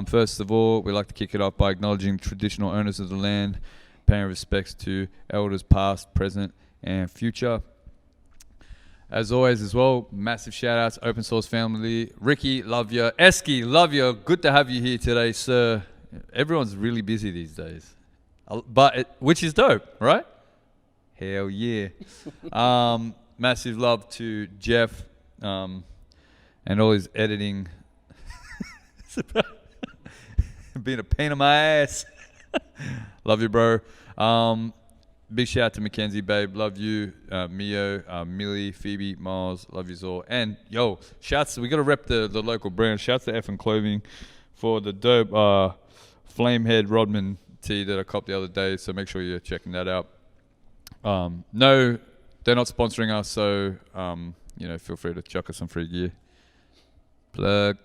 First of all, we like to kick it off by acknowledging traditional owners of the land, paying respects to elders past, present, and future. As always, as well, massive shout outs, open source family. Ricky, love you. Eski, love you. Good to have you here today, sir. Everyone's really busy these days, which is dope, right? Hell yeah. Massive love to Jeff and all his editing. Being a pain in my ass. Love you, bro. Big shout out to Mackenzie, babe. Love you. Mio, Millie, Phoebe, Miles. Love you all. And yo, shouts. We got to rep the local brand. Shouts to F and Clothing for the dope Flamehead Rodman tee that I copped the other day. So make sure you're checking that out. No, they're not sponsoring us. So, feel free to chuck us some free gear. Plug.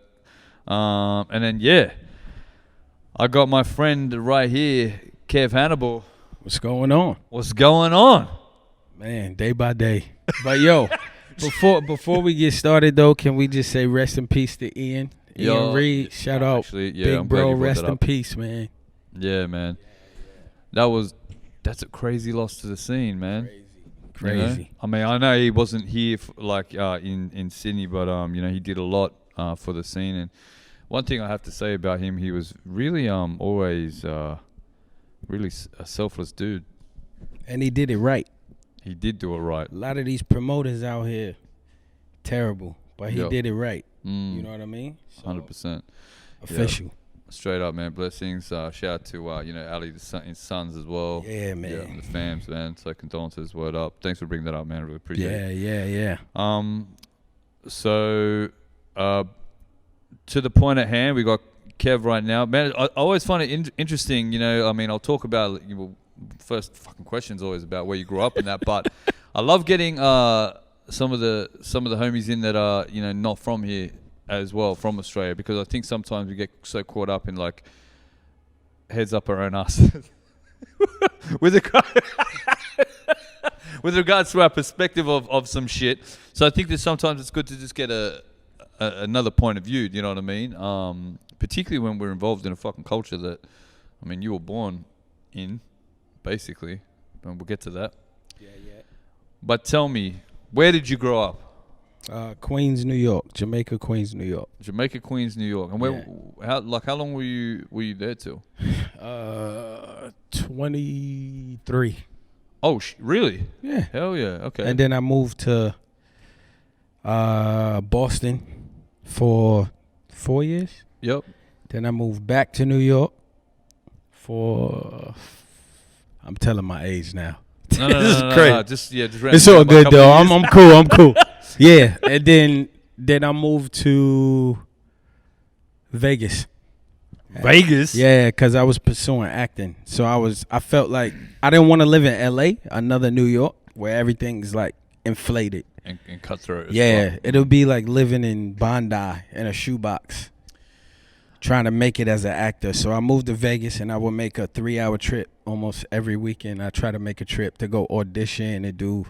And then, yeah, I got my friend right here, Kev Hannibal. What's going on? What's going on? Man, day by day. But yo, before we get started though, can we just say rest in peace to Ian Reed? Shout out, actually, yeah, big bro. Rest in peace, man. Yeah, man. That's a crazy loss to the scene, man. Crazy. You know? I mean, I know he wasn't here in Sydney, but he did a lot for the scene. And one thing I have to say about him, he was really always really a selfless dude. And he did it right. He did do it right. A lot of these promoters out here, terrible, but he did it right. You know what I mean? 100%. Official. Yep. Straight up, man. Blessings. Shout out to Ali, his sons as well. Yeah, man. Yeah, the fams, man. So condolences. Word up. Thanks for bringing that up, man. Really appreciate it. Yeah. So, to the point at hand, we got Kev right now. Man, I always find it interesting, I'll talk about, first fucking question's always about where you grew up and that, but I love getting some of the homies in that are, not from here as well, from Australia, because I think sometimes we get so caught up in like heads up our own asses with regards to our perspective of some shit. So I think that sometimes it's good to just get another point of view, you know what I mean? Particularly when we're involved in a fucking culture that, you were born in, basically. And we'll get to that. Yeah. But tell me, where did you grow up? Queens, New York. Jamaica, Queens, New York. Jamaica, Queens, New York. And where? How long were you there till? 23. Oh, really? Yeah. Hell yeah. Okay. And then I moved to Boston for 4 years. Yep. Then I moved back to New York for. I'm telling my age now. No, this is crazy. No. Just it's all good though. I'm cool. Yeah, and then I moved to Vegas. Vegas? Yeah, because I was pursuing acting. So I felt like I didn't want to live in L.A., another New York, where everything's like inflated. And cutthroat as well. Yeah, it'll be like living in Bondi in a shoebox, trying to make it as an actor. So I moved to Vegas, and I would make a 3-hour trip almost every weekend. I try to make a trip to go audition and do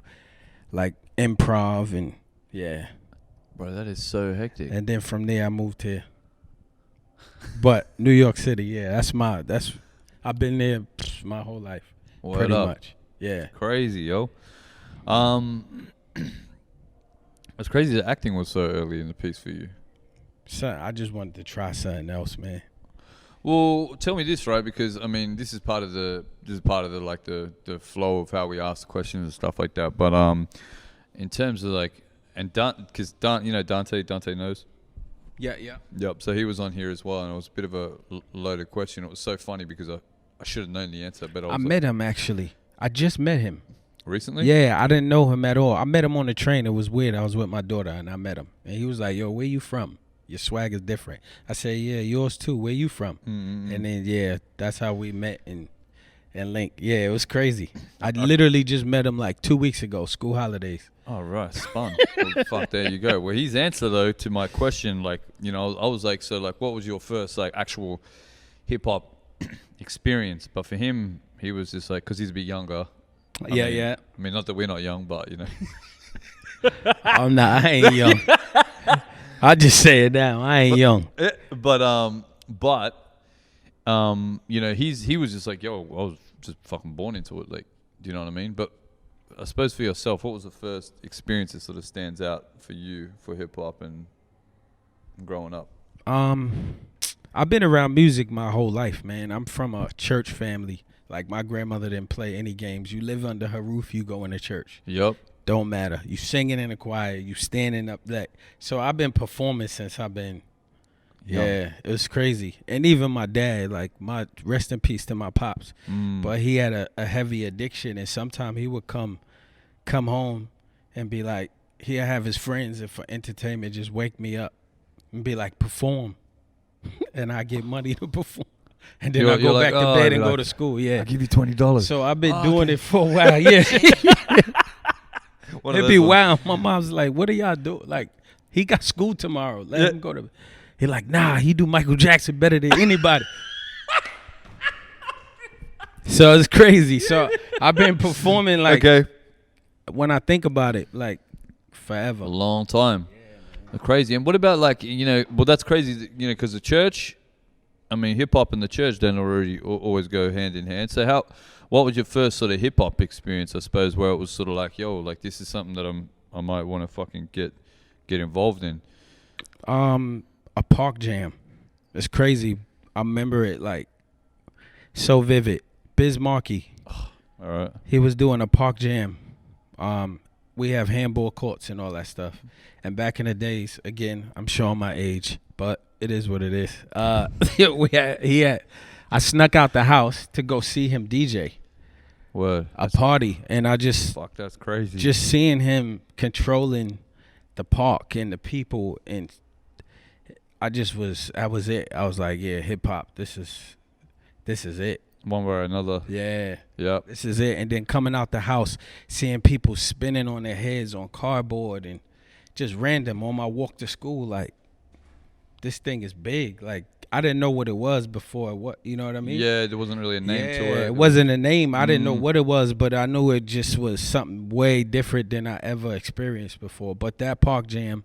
like improv and yeah. Bro, that is so hectic. And then from there I moved here. But New York City, yeah, I've been there my whole life. Word pretty up. much. Yeah. Crazy, yo. It's crazy that acting was so early in the piece for you. Son, I just wanted to try something else, man. Well, tell me this, right? Because this is part of the like the flow of how we ask the questions and stuff like that. But in terms of like, and because Dante knows. Yeah. Yep. So he was on here as well, and it was a bit of a loaded question. It was so funny because I should have known the answer, but I met him actually. I just met him recently. Yeah, I didn't know him at all. I met him on the train. It was weird. I was with my daughter, and I met him, and he was like, "Yo, where you from? Your swag is different." I said, "Yeah, yours too. Where you from?" Mm-hmm. And then yeah, that's how we met and linked. Yeah, it was crazy. I literally just met him like 2 weeks ago, school holidays. Oh, right, spun. Well, fuck, there you go. Well, his answer though to my question, like, I was like, so like, what was your first like actual hip hop experience? But for him, he was just like, because he's a bit younger. Yeah. I mean, not that we're not young, but I'm not. I ain't young. I just say it now. I ain't young. But But you know, he was just like, yo, I was just fucking born into it. Like, do you know what I mean? But I suppose for yourself, what was the first experience that sort of stands out for you for hip hop and growing up? I've been around music my whole life, man. I'm from a church family. Like, my grandmother didn't play any games. You live under her roof, you go into church. Yup. Don't matter. You singing in the choir, you standing up there. So I've been performing since I've been. Yeah, it was crazy. And even my dad, like, my rest in peace to my pops. But he had a heavy addiction, and sometimes he would come home and be like, he'd have his friends and for entertainment just wake me up and be like, perform. And I get money to perform. And then I go back to bed and go to school. Yeah. I'll give you $20. So I've been doing it for a while. Yeah. It'd be wild. My mom's like, what are y'all doing? Like, he got school tomorrow. Let him go to. He like, nah, he do Michael Jackson better than anybody. So it's crazy. So I've been performing like, when I think about it, like forever. A long time. Yeah, crazy. And what about like, you know, well, that's crazy, you know, because the church, I mean, hip hop and the church don't always go hand in hand. So what was your first sort of hip hop experience, I suppose, where it was sort of like, yo, like this is something that I might want to fucking get involved in? A park jam. It's crazy. I remember it like so vivid. Biz Markie. All right. He was doing a park jam. We have handball courts and all that stuff. And back in the days, again, I'm showing my age, but it is what it is. I snuck out the house to go see him DJ. Word. A party, and I just fuck. That's crazy. Just seeing him controlling the park and the people, and that was it. I was like, yeah, hip hop. This is it. One way or another. Yeah. Yep. This is it. And then coming out the house, seeing people spinning on their heads on cardboard and just random on my walk to school, like, this thing is big. Like, I didn't know what it was before. What, you know what I mean? Yeah, there wasn't really a name to it. It wasn't a name. I didn't know what it was, but I knew it just was something way different than I ever experienced before. But that park jam,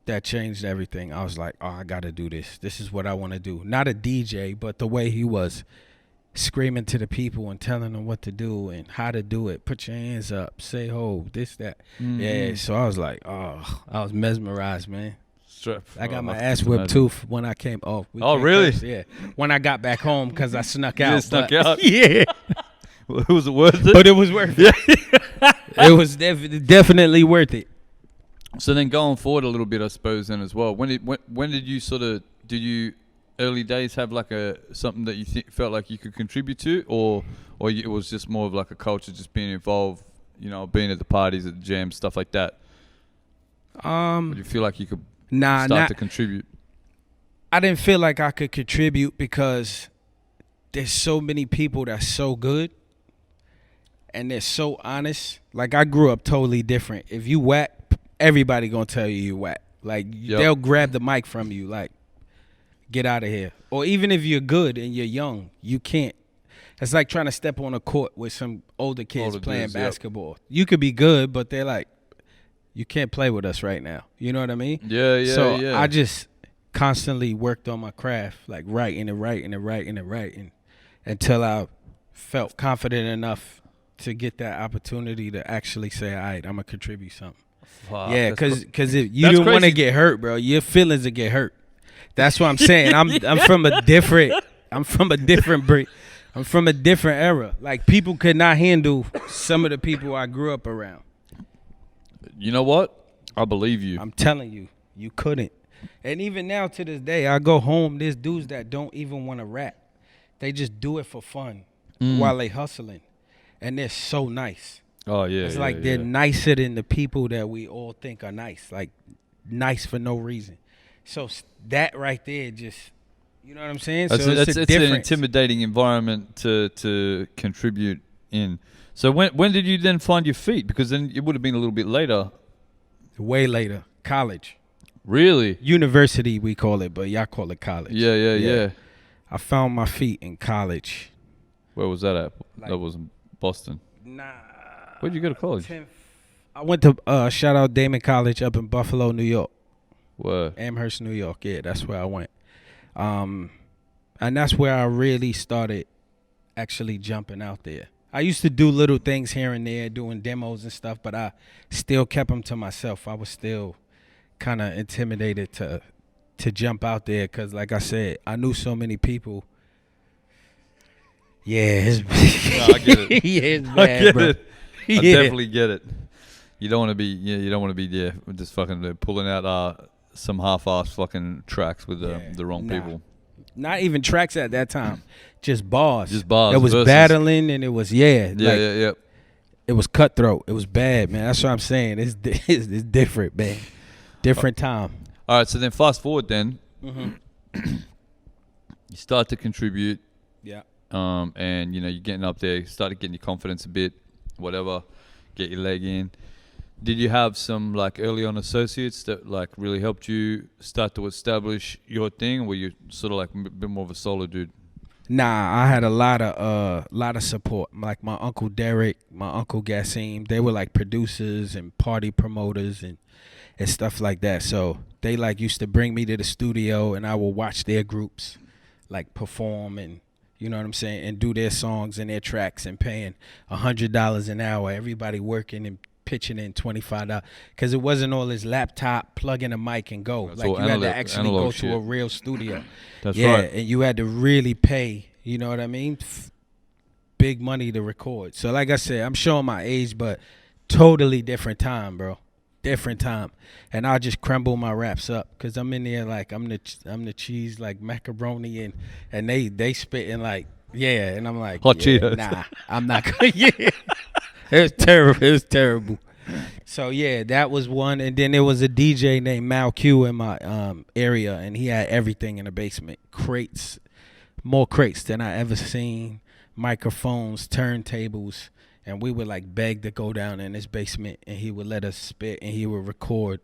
that changed everything. I was like, oh, I got to do this. This is what I want to do. Not a DJ, but the way he was screaming to the people and telling them what to do and how to do it. Put your hands up. Say ho. This, that. Yeah, so I was like, oh, I was mesmerized, man. I got my ass whipped too when I came off. Oh, really? Yeah. When I got back home because I snuck out. Snuck out? Yeah. Was it worth it? But it was worth it. It was definitely worth it. So then going forward a little bit, I suppose, then as well, when did you did you early days have like something that you felt like you could contribute to, or it was just more of like a culture, just being involved, you know, being at the parties, at the jams, stuff like that? Did you feel like you could start to contribute? I didn't feel like I could contribute because there's so many people that's so good and they're so honest. Like, I grew up totally different. If you whack, everybody gonna tell you whack. Like, they'll grab the mic from you, like, get out of here. Or even if you're good and you're young, you can't. It's like trying to step on a court with some older kids playing basketball. Yep. You could be good, but they're like, you can't play with us right now. You know what I mean? Yeah. So I just constantly worked on my craft, like writing until I felt confident enough to get that opportunity to actually say, all right, I'm going to contribute something. Fuck, yeah, because if you don't want to get hurt, bro, your feelings will get hurt. That's what I'm saying. I'm from a different era. Like, people could not handle some of the people I grew up around. You know what? I believe you. I'm telling you, you couldn't. And even now to this day, I go home, there's dudes that don't even want to rap. They just do it for fun while they hustling. And they're so nice. Oh, yeah. It's like they're nicer than the people that we all think are nice. Like, nice for no reason. So that right there just, you know what I'm saying? So it's an intimidating environment to contribute in. So when did you then find your feet? Because then it would have been a little bit later. Way later. College. Really? University, we call it, but y'all call it college. Yeah. I found my feet in college. Where was that at? That was in Boston. Nah. Where'd you go to college? I went to shout out Damon College up in Buffalo, New York. Where? Amherst, New York. Yeah, that's where I went. And that's where I really started actually jumping out there. I used to do little things here and there, doing demos and stuff, but I still kept them to myself. I was still kind of intimidated to jump out there because, like I said, I knew so many people. Yeah, it's No, I get it. yeah, it's I bad, get bro. it. I definitely get it. You don't want to be, you don't want to be just fucking pulling out some half-ass fucking tracks with the wrong people. Not even tracks at that time, just bars. Just bars. It was verses. battling, and it was Yeah, it was cutthroat. It was bad, man. That's what I'm saying. It's different, man. Different time. All right, so then fast forward then. Mm-hmm. You start to contribute. Yeah. And you're getting up there, started getting your confidence a bit, whatever, get your leg in. Did you have some like early on associates that like really helped you start to establish your thing, or were you sort of like a bit more of a solo dude? Nah, I had a lot of support. Like my uncle Derek, my uncle Gassim, they were like producers and party promoters and stuff like that. So they like used to bring me to the studio, and I would watch their groups like perform, and you know what I'm saying, and do their songs and their tracks, and paying $100 an hour. Everybody working and pitching in $25 because it wasn't all this laptop, plug in a mic and go. That's like you had to actually go to a real studio. That's yeah, right. and you had to really pay. You know what I mean? Big money to record. So like I said, I'm showing my age, but totally different time, bro. Different time. And I'll just crumble my raps up because I'm in there like I'm the cheese like macaroni and they spitting like and I'm like Hot Cheetos. Nah, I'm not gonna It was terrible. It was terrible. So yeah, that was one, and then there was a DJ named Mal Q in my area, and he had everything in the basement. Crates, more crates than I ever seen. Microphones, turntables, and we would like beg to go down in his basement, and he would let us spit, and he would record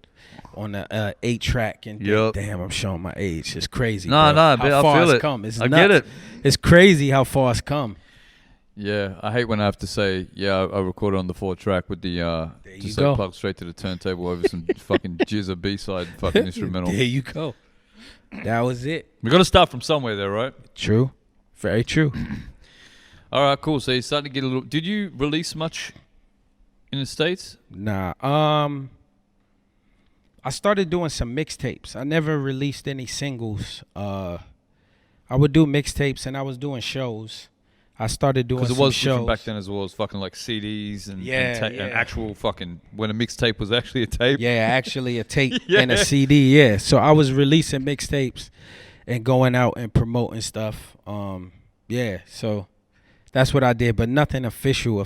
on the 8-track. And damn, I'm showing my age. It's crazy. No, bro. but how I far feel it's it. come. It's I nuts. get it. It's crazy how far it's come. Yeah, I hate when I have to say, I recorded on the 4-track with the just like plug straight to the turntable over some fucking jizzer B-side fucking instrumental. There you go. That was it. We got to start from somewhere there, right? True. Very true. All right, cool. So you started to get a little. Did you release much in the States? Nah. I started doing some mixtapes. I never released any singles. I would do mixtapes, and I was doing shows. I started doing some shows. Because it was different back then as well. It was fucking like CDs and and actual fucking, when a mixtape was actually a tape. Yeah, actually a tape and a CD, yeah. So I was releasing mixtapes and going out and promoting stuff. So that's what I did, but nothing official.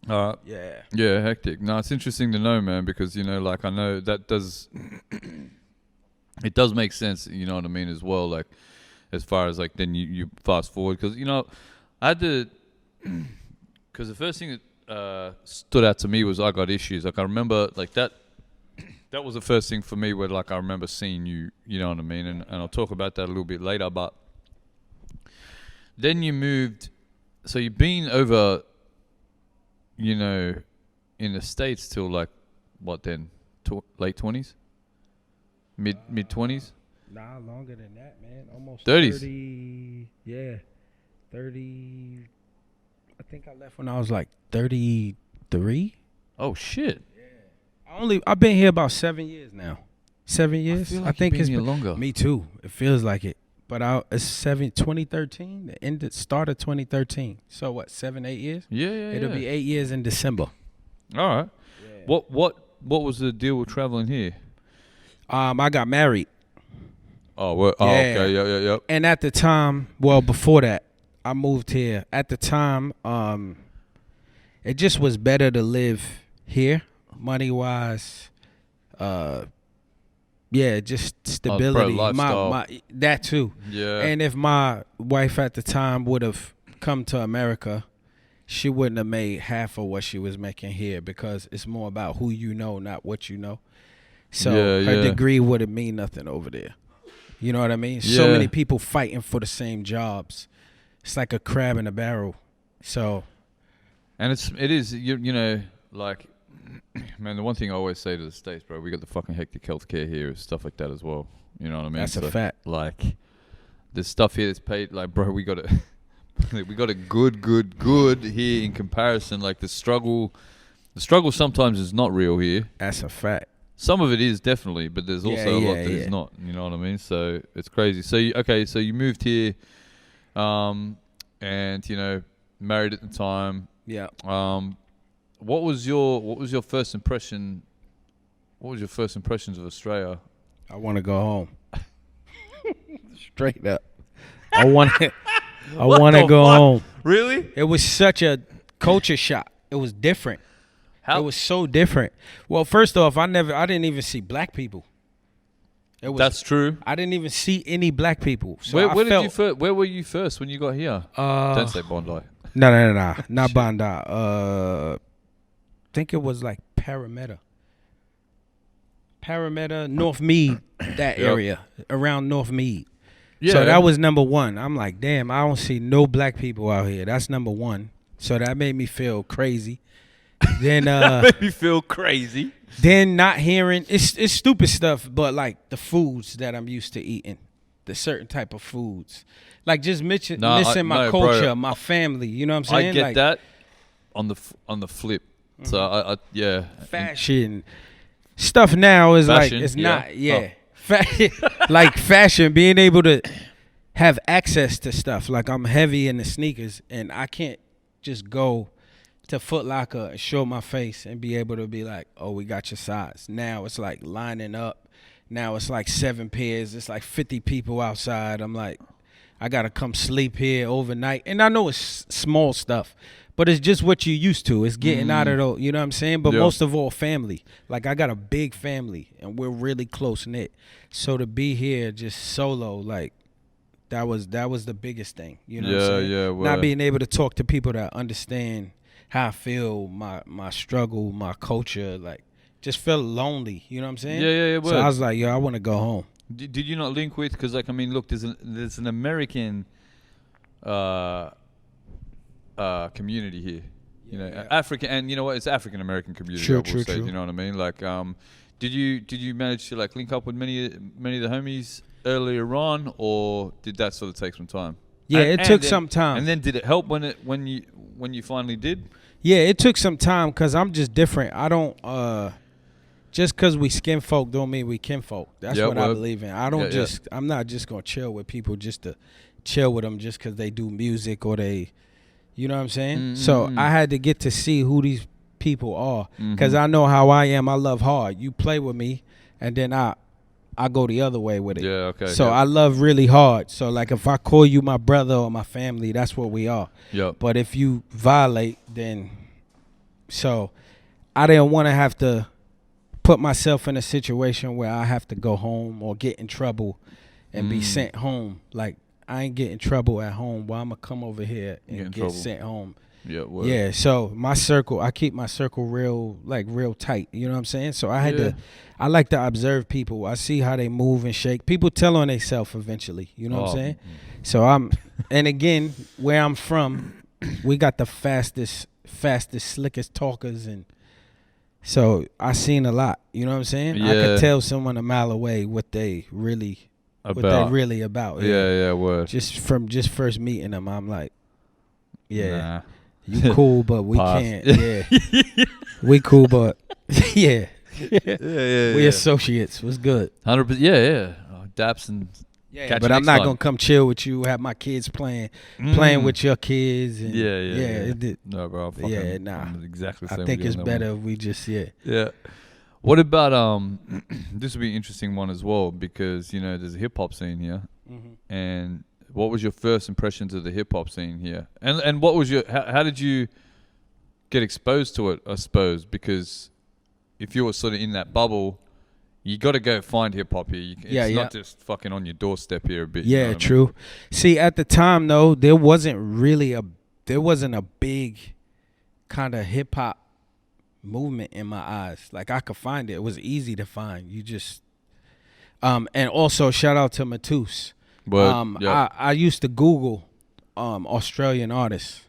All right. Yeah. Yeah, hectic. No, it's interesting to know, man, because, like, I know that does, it does make sense, you know what I mean, as well, like, as far as, like, then you fast forward, because, I had to, because the first thing that stood out to me was I Got Issues. Like, I remember, like, that was the first thing for me where, like, I remember seeing you, you know what I mean, and I'll talk about that a little bit later, but then you moved, so you've been over, in the States till, like, what then, late 20s? Mid 20s? Nah, longer than that, man. Almost 30s. 30. Yeah. 30. I think I left when I was like 33. Oh shit! Yeah. I've been here about 7 years now. 7 years. I think it's been longer. Me too. It feels like it. But it's 2013. The start of 2013. So what? 7, 8 years? Yeah. It'll be 8 years in December. All right. Yeah. What was the deal with traveling here? I got married. Oh, well, okay. Yeah. And at the time, well, before that, I moved here. At the time, it just was better to live here, money-wise. Just stability. Lifestyle. That too. Yeah. And if my wife at the time would have come to America, she wouldn't have made half of what she was making here, because it's more about who you know, not what you know. So her degree wouldn't mean nothing over there. You know what I mean? Yeah. So many people fighting for the same jobs. It's like a crab in a barrel. So. And it is, like, man, the one thing I always say to the States, bro, we got the fucking hectic healthcare here, stuff like that as well. You know what I mean? That's a fact. Like, there's stuff here that's paid. Like, bro, we got it. We got it good here in comparison. Like the struggle sometimes is not real here. That's a fact. Some of it is definitely, but there's also a lot that is not. You know what I mean? So it's crazy. So so you moved here, and married at the time. Yeah. What was your first impression? What was your first impressions of Australia? I want to go home. Straight up. I want to go home. Really? It was such a culture shock. It was different. How? It was so different. Well, first off, I didn't even see black people. That's true. I didn't even see any black people. So where were you first when you got here? Don't say Bondi. No, not Bondi. I think it was like Parramatta, North Mead, that area around North Mead. Yeah. So that was number one. I'm like, damn, I don't see no black people out here. That's number one. So that made me feel crazy. Then made me feel crazy. Then not hearing it's stupid stuff, but like the foods that I'm used to eating, the certain type of foods, like just missing my culture, bro, my family. You know what I'm saying? I get that on the flip. Mm-hmm. So I fashion stuff now is fashion, like it's not like fashion, being able to have access to stuff. Like I'm heavy in the sneakers, and I can't just go to Foot Locker and show my face and be able to be like, oh, we got your size. Now it's like lining up. Now it's like 7 pairs. It's like 50 people outside. I'm like, I got to come sleep here overnight. And I know it's small stuff, but it's just what you used to. It's getting out of the, you know what I'm saying? But most of all, family. Like I got a big family, and we're really close-knit. So to be here just solo, like, that was the biggest thing. You know what I'm saying? Yeah, not being able to talk to people that understand how I feel, my struggle, my culture, like just felt lonely. You know what I'm saying? Yeah. So I was like, I want to go home. Did you not link with? Because like, I mean, look, there's an American community here. You know, African, and you know what? It's African American community. True. You know what I mean? Like, did you manage to like link up with many of the homies earlier on, or did that sort of take some time? Yeah, it took some time. And then did it help when you finally did? Yeah, it took some time because I'm just different. I don't just because we skin folk don't mean we kinfolk. That's what I believe in. I don't I'm not just gonna chill with people just to chill with them just because they do music or they, you know what I'm saying? Mm-hmm. So I had to get to see who these people are because I know how I am. I love hard. You play with me, and then I go the other way with it. Yeah, okay. So I love really hard. So like if I call you my brother or my family, that's what we are. Yep. But if you violate, then so I didn't want to have to put myself in a situation where I have to go home or get in trouble and be sent home. Like I ain't getting trouble at home. Why I'ma come over here and get sent home? Yeah. Yeah. So my circle, I keep my circle real tight. You know what I'm saying? So I like to observe people. I see how they move and shake. People tell on themselves eventually. You know what I'm saying? So and again, where I'm from, we got the fastest, slickest talkers, and so I seen a lot. You know what I'm saying? Yeah. I could tell someone a mile away what they really about. Yeah. Word. Just first meeting them, I'm like, nah. You cool, but we can't. Yeah. We cool, but yeah. We associates. What's good? 100%. Yeah. Daps and but I'm not gonna come chill with you. Have my kids playing with your kids. And no, bro. I'm exactly the same. I think it's better if we just Yeah. What about this would be an interesting one as well because there's a hip hop scene here, and what was your first impressions of the hip hop scene here, and what was how did you get exposed to it? I suppose because if you were sort of in that bubble, you got to go find hip hop here. It's not just fucking on your doorstep here a bit. Yeah, you know what true. I mean? See, at the time though, there wasn't a big kind of hip hop movement in my eyes. Like I could find it. It was easy to find. You just and also shout out to Matus. I used to Google Australian artists,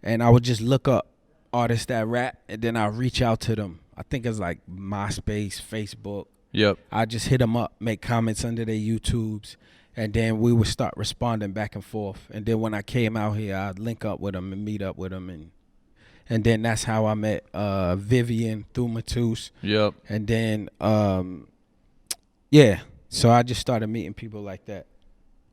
and I would just look up artists that rap, and then I reach out to them. I think it's like MySpace, Facebook. Yep. I just hit them up, make comments under their YouTubes, And then we would start responding back and forth. And then when I came out here, I'd link up with him and meet up with him. And then that's how I met Vivian through Matus. Yep. And then, yeah. So I just started meeting people like that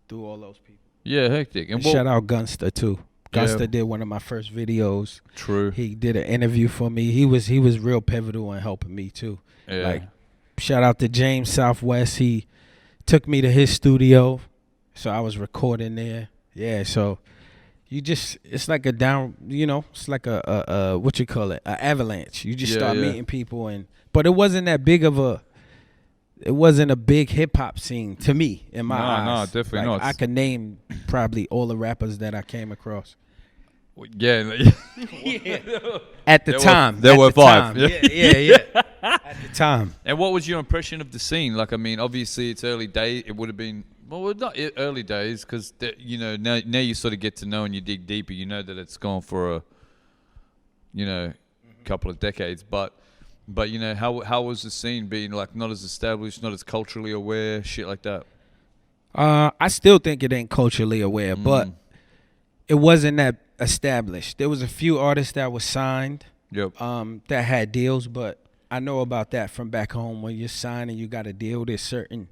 through all those people. Yeah, hectic. And shout out Gunster too. Gunster did one of my first videos. True. He did an interview for me. He was real pivotal in helping me too. Yeah. Like, shout out to James Southwest. He took me to his studio, so I was recording there. Yeah, so it's like a down, it's like a what you call it, an avalanche. You just start meeting people, but it wasn't that big of a. It wasn't a big hip hop scene to me in my eyes. No, definitely not. I could name probably all the rappers that I came across. Yeah. At the time. There were five. Yeah. At the time. And what was your impression of the scene? Like, I mean, obviously it's early days. It would have been, well, not early days because, now you sort of get to know and you dig deeper. You know that it's gone for a couple of decades. But how was the scene being, like, not as established, not as culturally aware, shit like that? I still think it ain't culturally aware, but it wasn't that established. There was a few artists that were signed, that had deals, but I know about that from back home. When you're signed and you got a deal, there's certain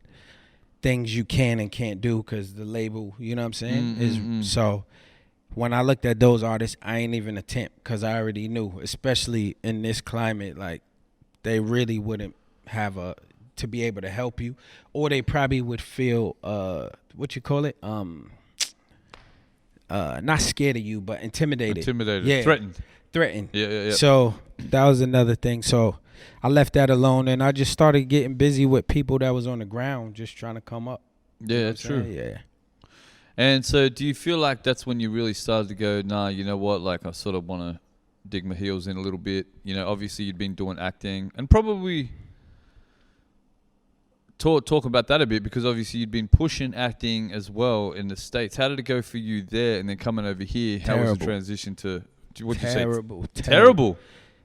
things you can and can't do because the label, you know what I'm saying? So when I looked at those artists, I ain't even attempt because I already knew, especially in this climate, like, they really wouldn't have to be able to help you, or they probably would feel what you call it, not scared of you, but intimidated. Yeah. Threatened. Yeah. So that was another thing. So I left that alone, and I just started getting busy with people that was on the ground, just trying to come up. Yeah, that's true. Yeah. And so, do you feel like that's when you really started to go, nah, you know what? Like, I sort of want to dig my heels in a little bit. Obviously you'd been doing acting, and probably talk about that a bit, because obviously you'd been pushing acting as well in the States. How did it go for you there, and then coming over here? How was the transition to what you say? Terrible.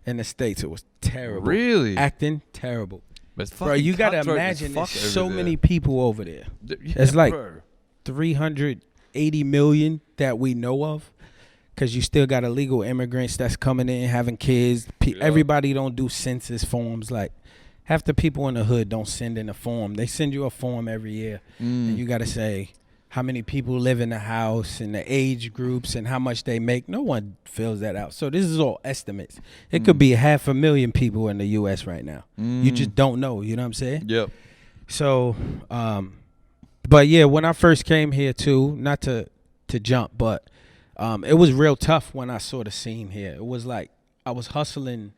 In the States, it was terrible. Really? Acting, terrible. But bro, you gotta imagine there's so many people over there. It's like 380 million that we know of. Because you still got illegal immigrants that's coming in, having kids. Everybody don't do census forms. Like, half the people in the hood don't send in a form. They send you a form every year. And you got to say how many people live in the house and the age groups and how much they make. No one fills that out. So this is all estimates. It could be 500,000 people in the U.S. right now. You just don't know. You know what I'm saying? Yep. So, but yeah, when I first came here too, not to jump, but it was real tough when I saw the scene here. It was like I was hustling.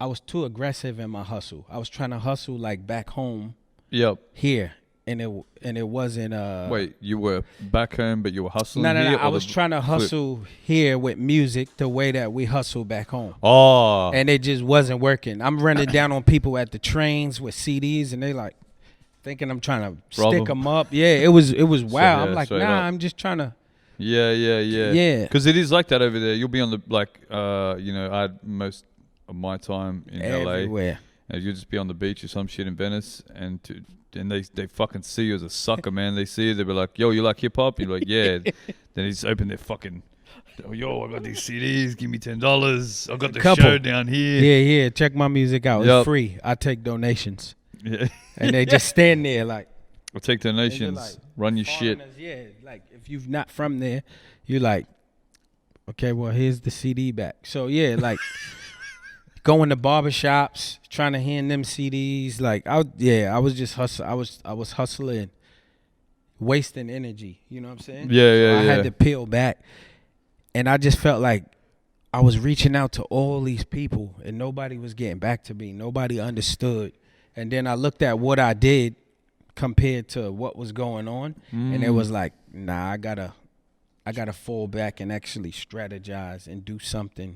I was too aggressive in my hustle. I was trying to hustle like back home. Yep. Here, and it wasn't. Wait, you were back home, but you were hustling. No. Here, I was trying to hustle here with music the way that we hustle back home. Oh. And it just wasn't working. I'm running down on people at the trains with CDs, and they like thinking I'm trying to stick them up. Yeah, it was wild. I'm like, nah, I'm just trying to. Yeah. Because it is like that over there. You'll be on the, like, I had most of my time in everywhere. LA. And you'll just be on the beach or some shit in Venice, and they fucking see you as a sucker, man. They see you, they'll be like, yo, you like hip hop? You're like, yeah. Then they just open their fucking, yo, I got these CDs, give me $10. I got the show down here. Yeah. Check my music out. It's free. I take donations. Yeah. And they just stand there like, I'll take donations. Like, run your shit. Yeah, like if you're not from there, you're like, okay, well, here's the CD back. So yeah, like going to barbershops, trying to hand them CDs. Like I was just hustling. I was hustling, wasting energy. You know what I'm saying? Yeah. I had to peel back, and I just felt like I was reaching out to all these people, and nobody was getting back to me. Nobody understood. And then I looked at what I did compared to what was going on, and it was like, nah, I gotta fall back and actually strategize and do something.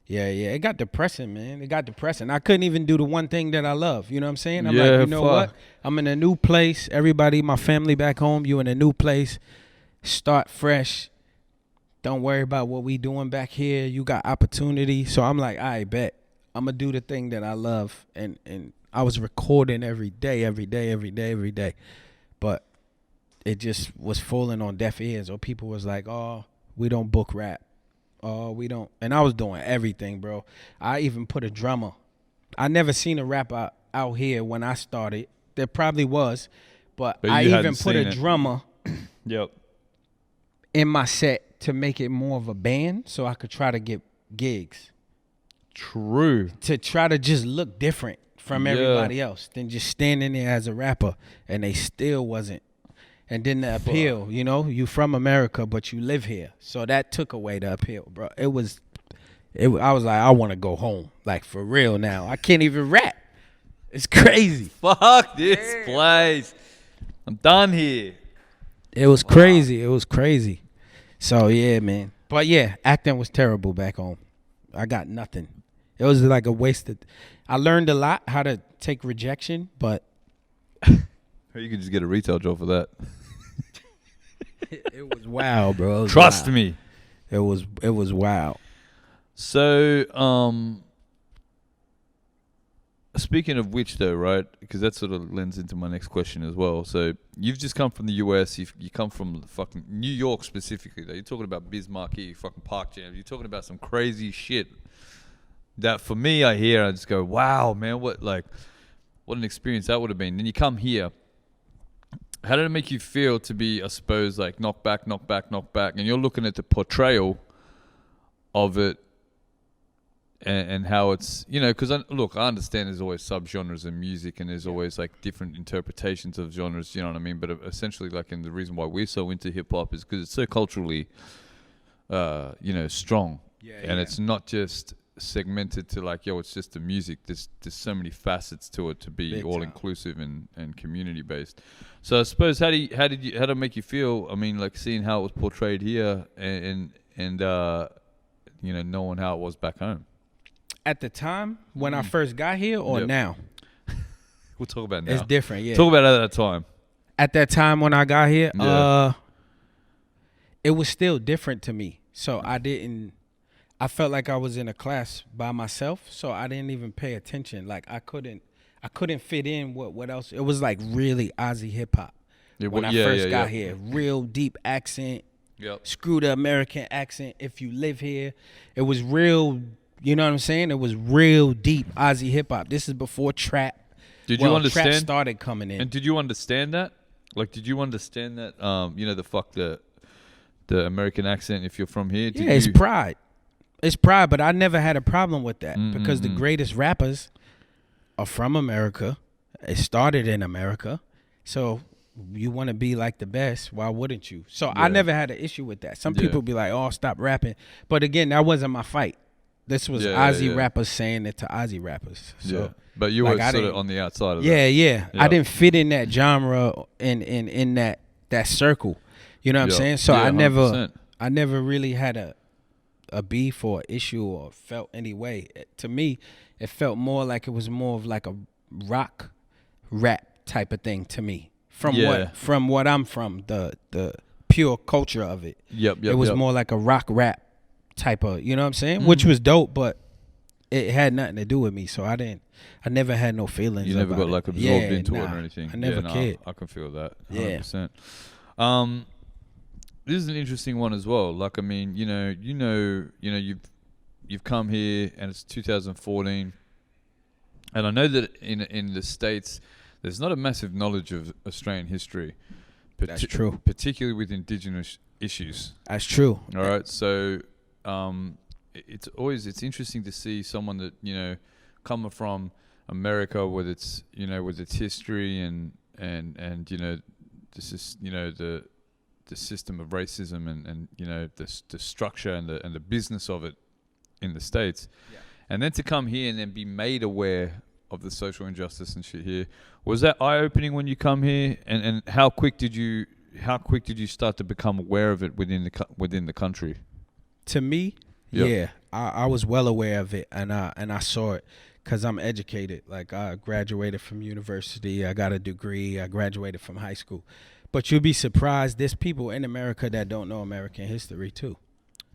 Yeah, it got depressing, man. It got depressing. I couldn't even do the one thing that I love. You know what I'm saying? I'm like, you know what? I'm in a new place. Everybody, my family back home, you in a new place. Start fresh. Don't worry about what we doing back here. You got opportunity. So I'm like, I bet I'm gonna do the thing that I love, and I was recording every day. But it just was falling on deaf ears, or people was like, oh, we don't book rap. Oh, we don't. And I was doing everything, bro. I even put a drummer. I never seen a rapper out here when I started. There probably was, but I even put a drummer Yep. in my set to make it more of a band so I could try to get gigs. True. To try to just look different from everybody else than just standing there as a rapper, and they still wasn't. And then the appeal, you know, you from America, but you live here. So that took away the appeal, bro. I was like, I want to go home. Like, for real now. I can't even rap. It's crazy. Fuck this place. I'm done here. It was crazy. It was crazy. So, yeah, man. But, yeah, acting was terrible back home. I got nothing. It was like a wasted. I learned a lot how to take rejection, but. You could just get a retail job for that. It was wild, bro. Trust me. It was wild. So, speaking of which, though, right? Because that sort of lends into my next question as well. So, you've just come from the US. You come from fucking New York specifically. Though. You're talking about Biz Markie, fucking Park Jam. You're talking about some crazy shit that, for me, I hear and I just go, "Wow, man! What an experience that would have been." Then you come here. How did it make you feel to be, I suppose, like knock back, and you're looking at the portrayal of it and how it's, you know, because I understand there's always subgenres in music and there's always like different interpretations of genres, you know what I mean? But essentially, like, and the reason why we're so into hip hop is because it's so culturally, strong. And it's not just segmented to like, yo, it's just the music. There's so many facets to it to be all inclusive and community based. So I suppose how did it make you feel? I mean, like seeing how it was portrayed here and knowing how it was back home. At the time when I first got here, or now? We'll talk about it now. It's different, yeah. Talk about it at that time. At that time when I got here, it was still different to me. So I felt like I was in a class by myself, so I didn't even pay attention. Like I couldn't fit in what else. It was like really Aussie hip hop when I first got here. Real deep accent. Yep. Screw the American accent. If you live here, it was real. You know what I'm saying? It was real deep Aussie hip hop. This is before trap. Did you understand? Trap started coming in. And did you understand that? Like, did you understand that? The American accent. If you're from here, it's pride. It's pride, but I never had a problem with that because the greatest rappers are from America. It started in America. So you want to be like the best. Why wouldn't you? So I never had an issue with that. Some people be like, oh, stop rapping. But again, that wasn't my fight. This was Aussie rappers saying it to Aussie rappers. So, but you were sort of on the outside of that. Yeah. I didn't fit in that genre in that circle. You know what I'm saying? So I never really had a beef or issue or felt any way. To me, it felt more like it was more of like a rock rap type of thing to me. From what I'm from, the pure culture of it. It was more like a rock rap type of, you know what I'm saying? Which was dope, but it had nothing to do with me. So I never had no feelings. You never got like absorbed into it or anything. I never cared. I can feel that 100%. This is an interesting one as well. Like, I mean, you've come here and it's 2014, and I know that in the States there's not a massive knowledge of Australian history. That's true. Particularly with Indigenous issues. That's true. All right, so it's interesting to see someone that coming from America with its history and this is the system of racism and the structure and the business of it in the States, and then to come here and then be made aware of the social injustice and shit here. Was that eye-opening when you come here, and how quick did you start to become aware of it within the country? To me, I was well aware of it, and I saw it because I'm educated. Like, I graduated from university, I got a degree, I graduated from high school. But you'll be surprised, there's people in America that don't know American history too.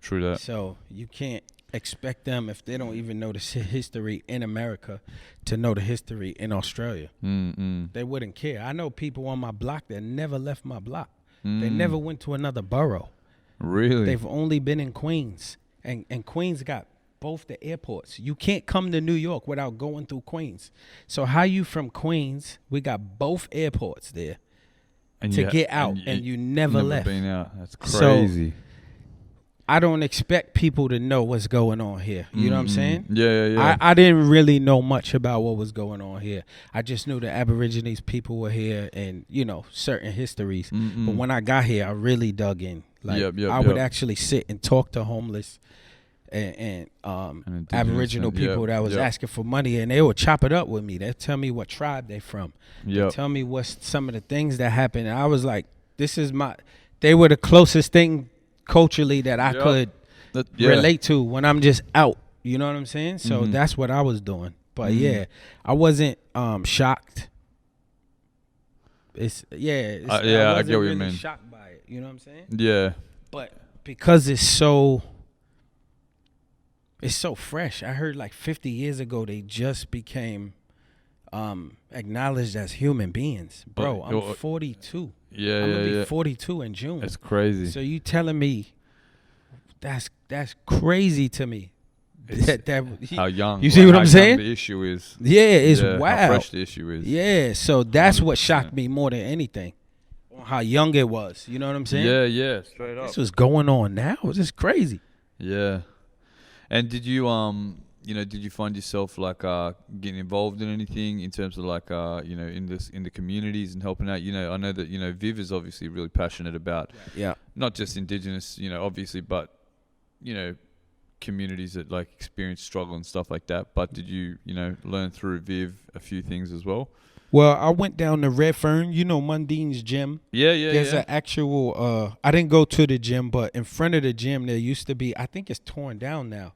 True that. So you can't expect them, if they don't even know the history in America, to know the history in Australia. They wouldn't care. I know people on my block that never left my block. They never went to another borough. Really? They've only been in Queens. And Queens got both the airports. You can't come to New York without going through Queens. So how you from Queens, we got both airports there And to get out, and you never left. Been out. That's crazy. So, I don't expect people to know what's going on here. You know what I'm saying? Yeah. I didn't really know much about what was going on here. I just knew the Aborigines people were here and, you know, certain histories. But when I got here, I really dug in. Like, I would actually sit and talk to homeless and Aboriginal people that was asking for money, and they would chop it up with me. They'd tell me what tribe they from. They'd tell me what's some of the things that happened. And I was like, they were the closest thing culturally that I could relate to when I'm just out. You know what I'm saying? So that's what I was doing. But yeah, I wasn't shocked. I get what you mean. Shocked by it. You know what I'm saying? Yeah. But because it's so fresh. I heard like 50 years ago they just became acknowledged as human beings. Bro, I'm 42. Yeah, I'm gonna be 42 in June. That's crazy. So you telling me that's crazy to me. How young? You see what I'm saying? The issue is. Yeah, it's wild. How fresh the issue is. Yeah, so that's 100%. What shocked me more than anything. How young it was. You know what I'm saying? Yeah, straight up. This was going on now. This is crazy. Yeah. And did you did you find yourself like getting involved in anything in terms of like in the communities and helping out? I know that Viv is obviously really passionate about not just Indigenous, obviously, but communities that like experience struggle and stuff like that. But did you learn through Viv a few things as well? Well, I went down to Redfern, Mundine's gym. Yeah. There's an actual I didn't go to the gym, but in front of the gym there used to be, I think it's torn down now.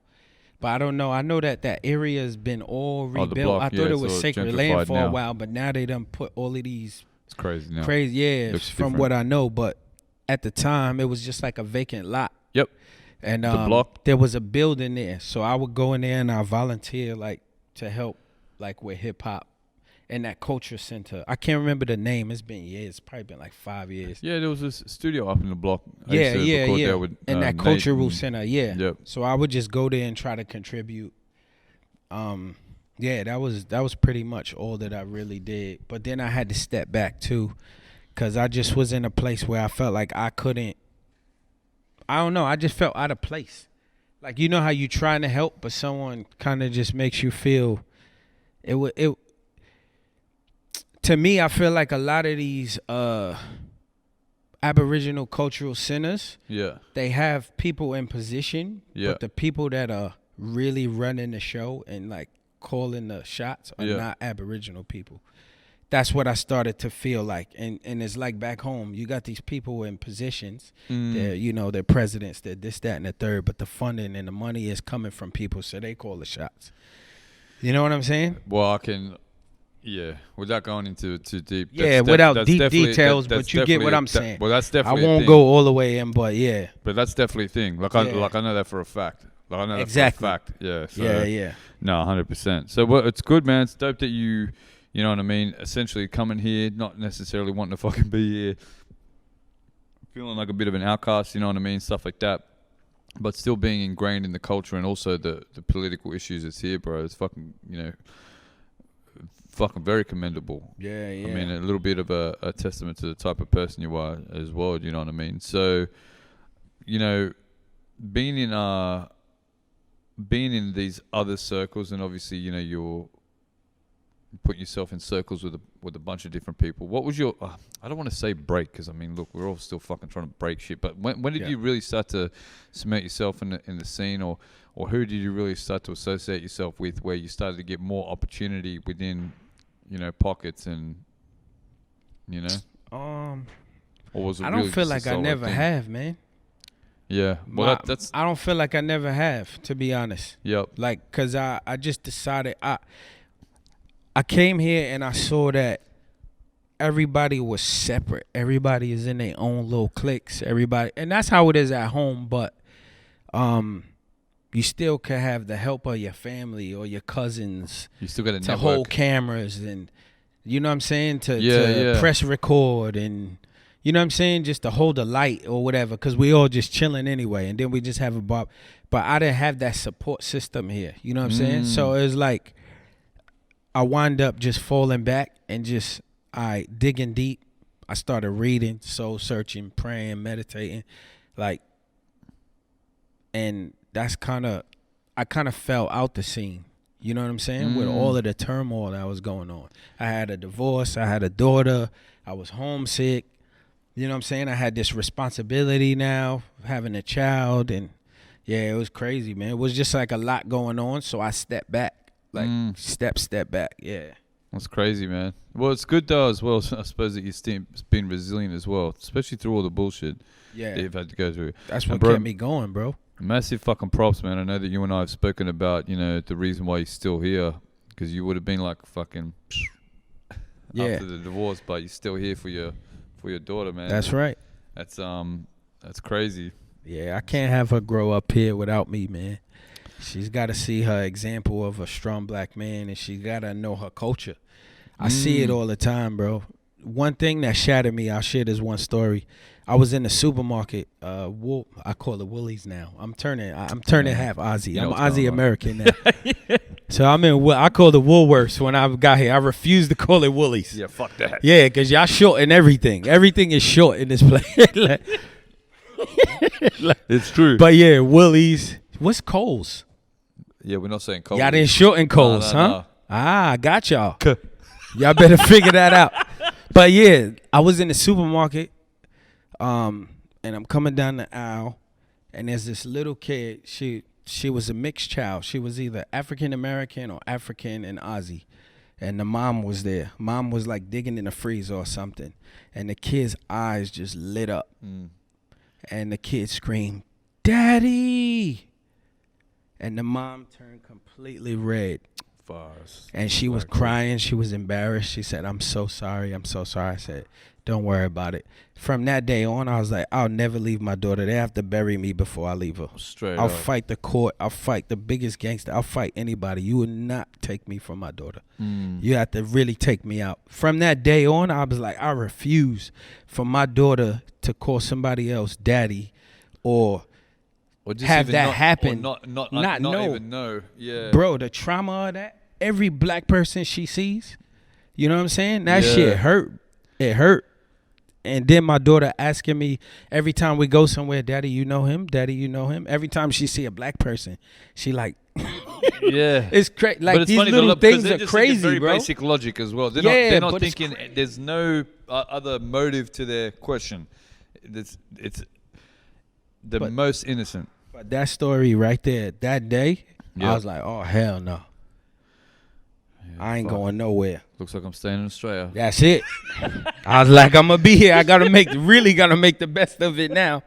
But I don't know. I know that area has been all rebuilt. I thought it was sacred land for a while, but now they done put all of these. It's crazy now. From what I know. But at the time, it was just like a vacant lot. Yep. And the block. There was a building there, so I would go in there and I volunteer like to help like with hip hop. In that culture center. I can't remember the name. It's been years. It's probably been like 5 years. Yeah, there was this studio up in the block. Yeah. With, in that cultural center, Yep. So I would just go there and try to contribute. That was pretty much all that I really did. But then I had to step back too, because I just was in a place where I felt like I couldn't. I don't know. I just felt out of place. Like, you know how you trying to help, but someone kind of just makes you feel it. To me, I feel like a lot of these Aboriginal cultural centers, they have people in position, but the people that are really running the show and like calling the shots are not Aboriginal people. That's what I started to feel like. And it's like back home, you got these people in positions, they're presidents, they're this, that, and the third, but the funding and the money is coming from people, so they call the shots. You know what I'm saying? Well, I can... Yeah, without going into too deep. Without deep details, but you get what I'm saying. Well, that's definitely. I won't go all the way in, but yeah. But that's definitely a thing. Like I know that for a fact. Like I know that for a fact. Yeah. So, no, 100%. So it's good, man. It's dope that you know what I mean. Essentially, coming here, not necessarily wanting to fucking be here, feeling like a bit of an outcast. You know what I mean, stuff like that. But still being ingrained in the culture and also the political issues that's here, bro. It's fucking fucking very commendable. Yeah. I mean, a little bit of a testament to the type of person you are as well. You know what I mean? So, being in these other circles, and obviously, you're putting yourself in circles with a bunch of different people. What was your? I don't want to say break, because I mean, look, we're all still fucking trying to break shit. But when did you really start to cement yourself in the scene, or who did you really start to associate yourself with, where you started to get more opportunity within, pockets and, or was it? I don't feel like I never have, man. Yeah, well, that's. I don't feel like I never have, to be honest. Yep. Like, cause I just decided I came here and I saw that everybody was separate. Everybody is in their own little cliques. Everybody, and that's how it is at home. But you still can have the help of your family or your cousins. You still got to hold cameras and, you know what I'm saying, to press record and, You know what I'm saying? Just to hold the light or whatever, because we all just chilling anyway. And then we just have a bar. But I didn't have that support system here. You know what I'm saying? So it was like I wind up just falling back and just digging deep. I started reading, soul searching, praying, meditating. Like, and that's I kind of fell out the scene. You know what I'm saying? With all of the turmoil that was going on. I had a divorce. I had a daughter. I was homesick. You know what I'm saying? I had this responsibility now, having a child. And, yeah, it was crazy, man. It was just like a lot going on. So I stepped back. Like, step back. Yeah. That's crazy, man. Well, it's good, though, as well. I suppose that you've been resilient as well, especially through all the bullshit that you've had to go through. That's what kept me going, bro. Massive fucking props, man. I know that you and I have spoken about, the reason why you're still here, because you would have been like fucking after the divorce, but you're still here for your daughter, man. That's right. That's crazy. Yeah, I can't have her grow up here without me, man. She's got to see her example of a strong black man, and she got to know her culture. I see it all the time, bro. One thing that shattered me, I'll share this one story. I was in the supermarket. I call it Woolies now. I'm turning half Aussie. I'm Aussie American now. So I call it Woolworths when I got here. I refuse to call it Woolies. Yeah, fuck that. Yeah, because y'all short in everything. Everything is short in this place. It's true. But yeah, Woolies. What's Kohl's? Yeah, we're not saying Kohl's. Y'all didn't shorten Kohl's, huh? No. I got y'all. Y'all better figure that out. But yeah, I was in the supermarket, and I'm coming down the aisle, and there's this little kid. She was a mixed child. She was either African American or African and Aussie, and the mom was there. Mom was like digging in the freezer or something, and the kid's eyes just lit up, and the kid screamed, "Daddy!" And the mom turned completely red. And she was crying. She was embarrassed. She said, I'm so sorry. I'm so sorry. I said, don't worry about it. From that day on, I was like, I'll never leave my daughter. They have to bury me before I leave her. I'll fight the court. I'll fight the biggest gangster. I'll fight anybody. You will not take me from my daughter. You have to really take me out. From that day on, I was like, I refuse for my daughter to call somebody else daddy or just have that happen. Or not even know. Yeah. Bro, the trauma of that, every black person she sees, you know what I'm saying? That shit hurt. It hurt. And then my daughter asking me every time we go somewhere, Daddy, you know him? Daddy, you know him? Every time she see a black person, she like, yeah. It's crazy. Like, these funny, little things are crazy, very bro. Basic logic as well. They're not thinking there's no other motive to their question. It's the most innocent. But that story right there, that day, I was like, oh, hell no. Yeah, I ain't going nowhere. Looks like I'm staying in Australia. That's it. I was like, I'm going to be here. I got to make the best of it now.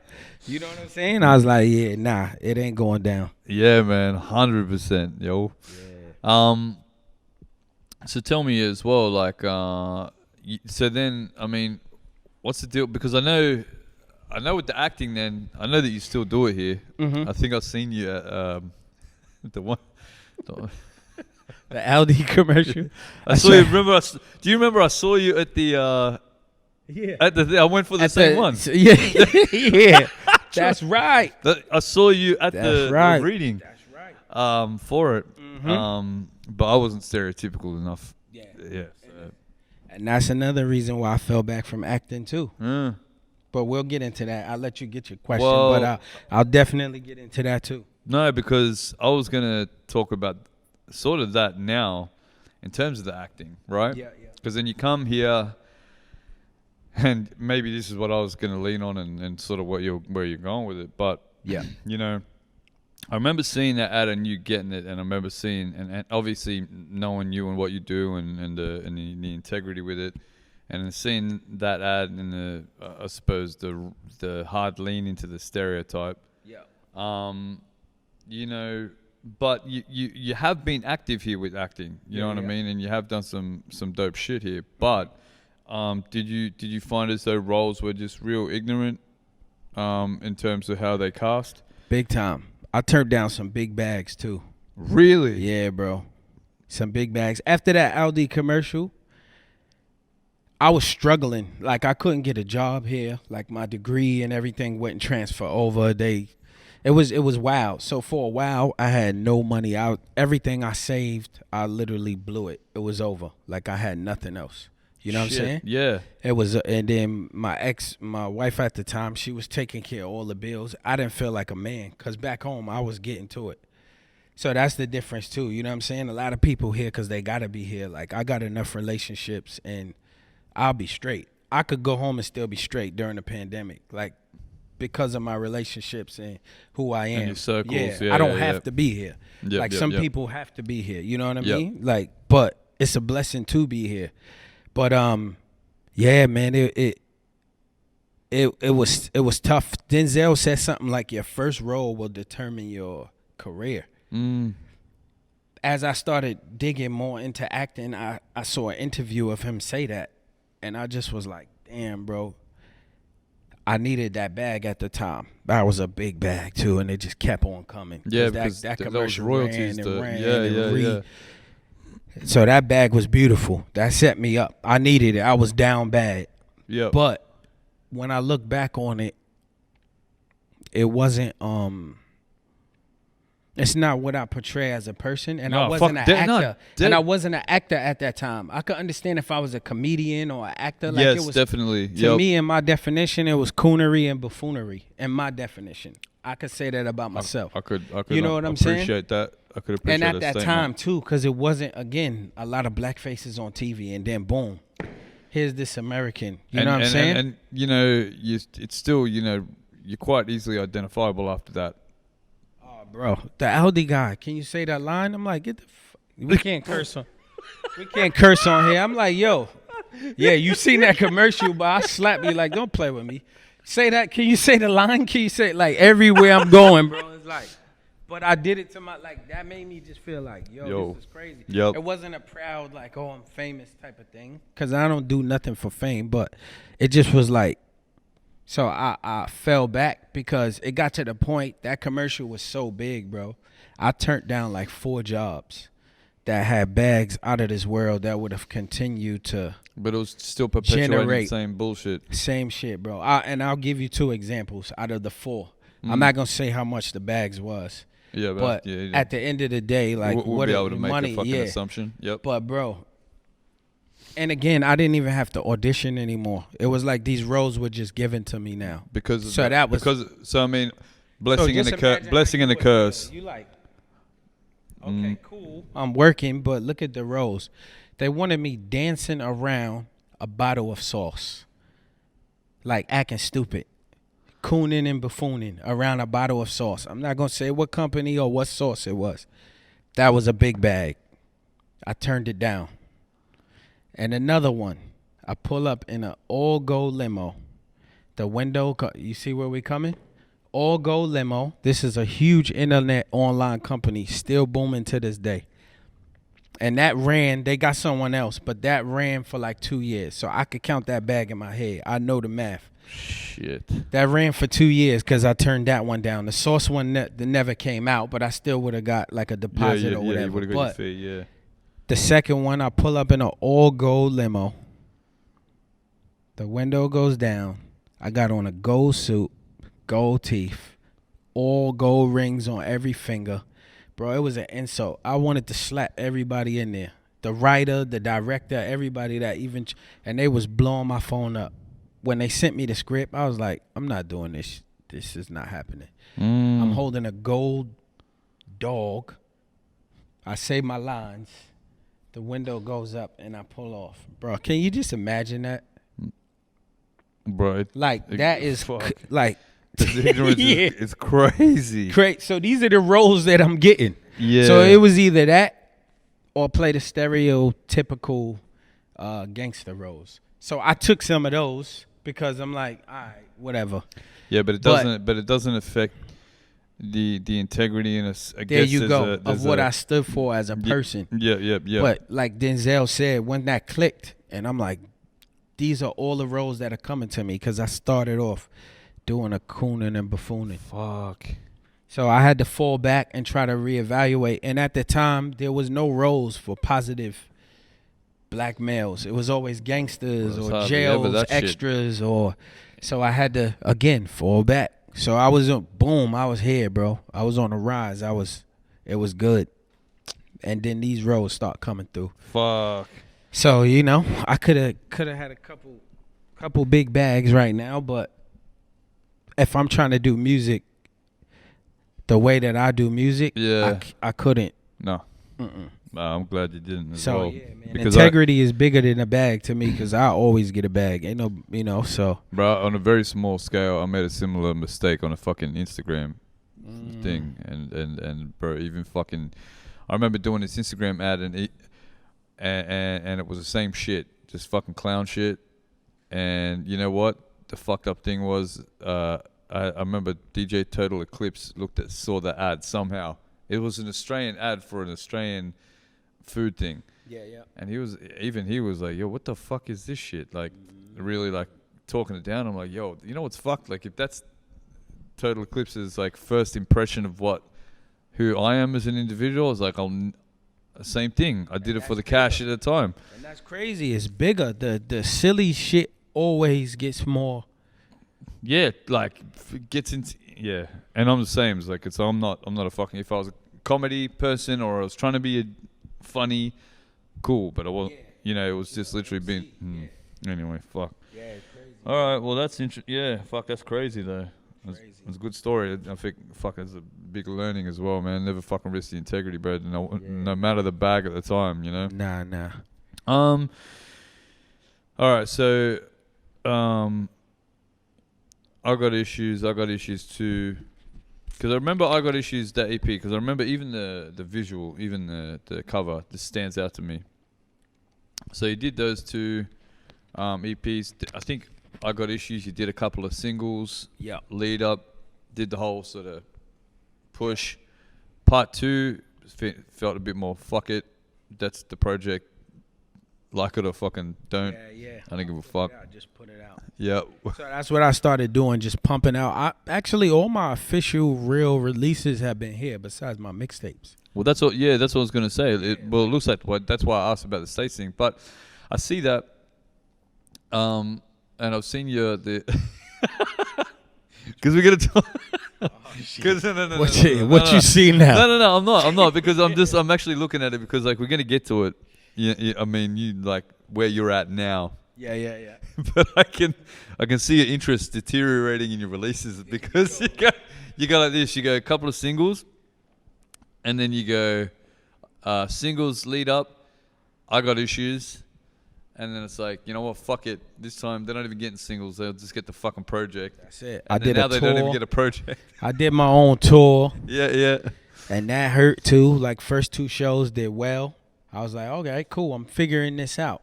You know what I'm saying? I was like, yeah, nah, it ain't going down. Yeah, man, 100%, yo. Yeah. So tell me as well, like, so then, I mean, what's the deal? Because I know with the acting then, I know that you still do it here. I think I've seen you at the one... The Aldi commercial. I saw you. Do you remember I saw you at the... yeah. I went for the same one. Yeah. Yeah. That's right. I saw you at the reading. That's right. For it. But I wasn't stereotypical enough. Yeah. So. And that's another reason why I fell back from acting too. But we'll get into that. I'll let you get your question, but I'll definitely get into that too. No, because I was gonna talk about sort of that now, in terms of the acting, right? Yeah. Because then you come here, and maybe this is what I was gonna lean on, and sort of where you're going with it. But yeah, I remember seeing that ad and you getting it, and I remember seeing and obviously knowing you and what you do and the integrity with it. And seeing that ad and the I suppose the hard lean into the stereotype. Yeah. But you have been active here with acting. You know what I mean? And you have done some dope shit here. But did you find as though roles were just real ignorant in terms of how they cast? Big time. I turned down some big bags too. Really? Yeah, bro. Some big bags. After that Aldi commercial, I was struggling. Like I couldn't get a job here. Like my degree and everything wouldn't transfer over. It was wild. So for a while, I had no money. Everything I saved, I literally blew it. It was over. Like I had nothing else. You know what I'm saying? Yeah. It was, and then my wife at the time, she was taking care of all the bills. I didn't feel like a man because back home I was getting to it. So that's the difference too. You know what I'm saying? A lot of people here because they gotta be here. Like I got enough relationships and I'll be straight. I could go home and still be straight during the pandemic, like because of my relationships and who I am. And your circles. Yeah, I don't have to be here. Yep, some people have to be here. You know what I mean? Like, but it's a blessing to be here. But yeah, man, it was tough. Denzel said something like your first role will determine your career. As I started digging more into acting, I saw an interview of him say that, and I just was like, damn, bro. I needed that bag at the time. That was a big bag too, and it just kept on coming. Yeah, because that those commercial royalties. ran. So that bag was beautiful. That set me up. I needed it. I was down bad. Yeah. But when I look back on it, it wasn't. It's not what I portray as a person, and I wasn't an actor. And I wasn't an actor at that time. I could understand if I was a comedian or an actor. Like yes, it was, definitely. To me, in my definition, it was coonery and buffoonery. In my definition, I could say that about myself. I could. You know what I'm saying? Appreciate that. I could appreciate that. And at that time too, because it wasn't again a lot of black faces on TV, and then boom, here's this American. You know what I'm saying? And you know, it's still you're quite easily identifiable after that. Bro, the Aldi guy, can you say that line? I'm like, get the we can't curse on. We can't curse on here. I'm like, yo, yeah, you seen that commercial, but I slap you like, don't play with me. Say that. Can you say the line? Can you say it like everywhere I'm going, bro? It's like, but I did it to my like that made me just feel like, yo, this is crazy. Yep. It wasn't a proud like, oh, I'm famous type of thing, because I don't do nothing for fame, but it just was like. So I fell back because it got to the point that commercial was so big, bro. I turned down like 4 jobs that had bags out of this world that would have continued to. But it was still perpetuating the same bullshit. Same shit, bro. And I'll give you 2 examples out of the 4. I'm not gonna say how much the bags was. Yeah, but at the end of the day, like we'll be able to make money, a fucking assumption. Yep. But bro. And again, I didn't even have to audition anymore. It was like these roles were just given to me now. Because I mean, blessing and a curse. You like, okay, cool. I'm working, but look at the roles. They wanted me dancing around a bottle of sauce, like acting stupid, cooning and buffooning around a bottle of sauce. I'm not gonna say what company or what sauce it was. That was a big bag. I turned it down. And another one, I pull up in an all-gold limo. The window, you see where we coming? All-gold limo. This is a huge internet online company, still booming to this day. And that ran, they got someone else, but that ran for like 2 years. So I could count that bag in my head. I know the math. Shit. That ran for 2 years because I turned that one down. The sauce one never came out, but I still would have got like a deposit or whatever. You would have got your fee, yeah. The second one, I pull up in an all-gold limo. The window goes down. I got on a gold suit, gold teeth, all gold rings on every finger. Bro, it was an insult. I wanted to slap everybody in there. The writer, the director, everybody that even... And they was blowing my phone up. When they sent me the script, I was like, I'm not doing this. This is not happening. I'm holding a gold dog. I say my lines. The window goes up and I pull off. Bro, can you just imagine that? Bro, that is like it's crazy. So these are the roles that I'm getting. Yeah. So it was either that or play the stereotypical gangster roles. So I took some of those because I'm like, all right, whatever. Yeah, but it doesn't affect the integrity and there you go of what I stood for as a person. Yeah. But like Denzel said, when that clicked, and I'm like, these are all the roles that are coming to me because I started off doing a cooning and buffooning. Fuck. So I had to fall back and try to reevaluate. And at the time, there was no roles for positive black males. It was always gangsters Well, it's or hardly ever jails, that shit. extras, or so I had to again fall back. So I was boom, I was here, bro. I was on the rise. It was good. And then these roles start coming through. Fuck. So, you know, I could have had a couple big bags right now, but if I'm trying to do music the way that I do music, Yeah. I couldn't. No. I'm glad you didn't as So well. yeah, man, Because integrity is bigger than a bag to me because I always get a bag. Ain't no, you know, so. Bro, on a very small scale, I made a similar mistake on a fucking Instagram thing, and bro, even fucking, I remember doing this Instagram ad and it was the same shit, just fucking clown shit, and you know what? The fucked up thing was, I remember DJ Total Eclipse saw the ad somehow. It was an Australian ad for an Australian food thing. Yeah. And he was like, yo, what the fuck is this shit? Like, really like talking it down. I'm like, yo, you know what's fucked? Like, if that's Total Eclipse's like first impression of who I am as an individual, it's like, same thing. I did it for the cash at the time. And that's crazy. It's bigger. The silly shit always gets more. Yeah, like gets into and I'm the same. It's like I'm not a fucking. If I was a comedy person or I was trying to be funny, cool, but I wasn't. You know, it was just literally being. Anyway, fuck. Yeah, it's crazy. All right, well that's interesting. Yeah, fuck, that's crazy though. It's a good story. I think fuck, it's a big learning as well, man. Never fucking risk the integrity, bro. No matter the bag at the time, you know. Nah. All right, so I got issues too, because I remember I got issues that EP, because I remember even the visual, even the cover, this stands out to me. So you did those two EPs. I think I got issues. You did a couple of singles. Yeah. Lead up, did the whole sort of push. Part 2 felt a bit more fuck it. That's the project. Like it or fucking don't. Yeah. I don't give a fuck. Just put it out. Yeah. So that's what I started doing, just pumping out. Actually, all my official real releases have been here, besides my mixtapes. Well, that's what. Yeah, that's what I was gonna say. It looks like that's why I asked about the States thing. But I see that, and I've seen your because we're gonna talk. Because no, What you see now? No, I'm not because I'm actually looking at it because like we're gonna get to it. Yeah, I mean you like where you're at now. Yeah. But I can see your interest deteriorating in your releases because you go like this. You go a couple of singles, and then you go singles lead up. I got issues, and then it's like, you know what? Fuck it. This time they're not even getting singles. They'll just get the fucking project. That's it. And now they don't even get a project. I did my own tour. Yeah. And that hurt too. Like first 2 shows did well. I was like, okay, cool. I'm figuring this out.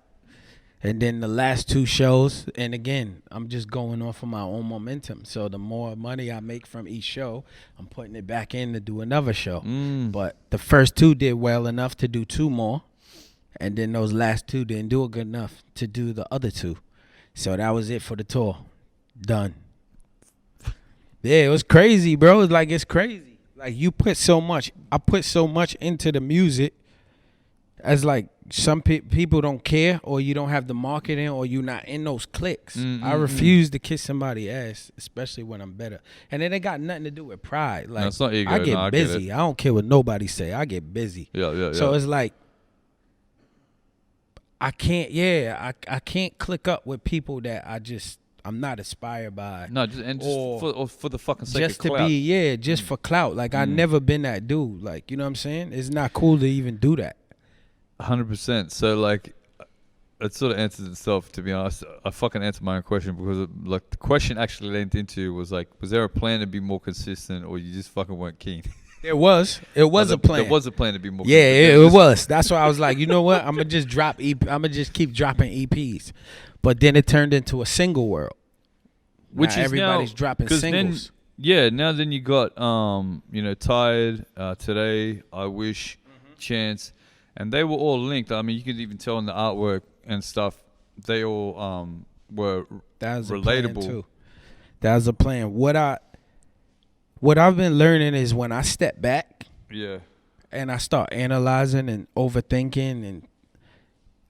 And then the last 2 shows, and again, I'm just going off of my own momentum. So the more money I make from each show, I'm putting it back in to do another show. But the first 2 did well enough to do 2 more. And then those last 2 didn't do it good enough to do the other 2. So that was it for the tour. Done. Yeah, it was crazy, bro. It's crazy. Like I put so much into the music. As like some people don't care, or you don't have the marketing, or you're not in those cliques. I refuse to kiss somebody's ass, especially when I'm better. And then it got nothing to do with pride. Like, no, it's not ego. I get busy. I don't care what nobody say. I get busy. Yeah. So it's like I can't click up with people that I'm not inspired by. No, just for the fucking sake just of clout. Just for clout. Like I never been that dude. Like, you know what I'm saying? It's not cool to even do that. 100%. So like, it sort of answers itself. To be honest, I fucking answered my own question because like the question actually lent into was like, was there a plan to be more consistent, or you just fucking weren't keen? It was a plan. There was a plan to be more. Yeah, consistent. it was. That's why I was like, you know what? I'm gonna just keep dropping EPs. But then it turned into a single world. Which now is everybody's now, dropping singles. Then you got Tired, Today, I Wish, Chance. And they were all linked. I mean, you could even tell in the artwork and stuff, they all were relatable. Too. That was a plan. What I've been learning is when I step back, yeah, and I start analyzing and overthinking, and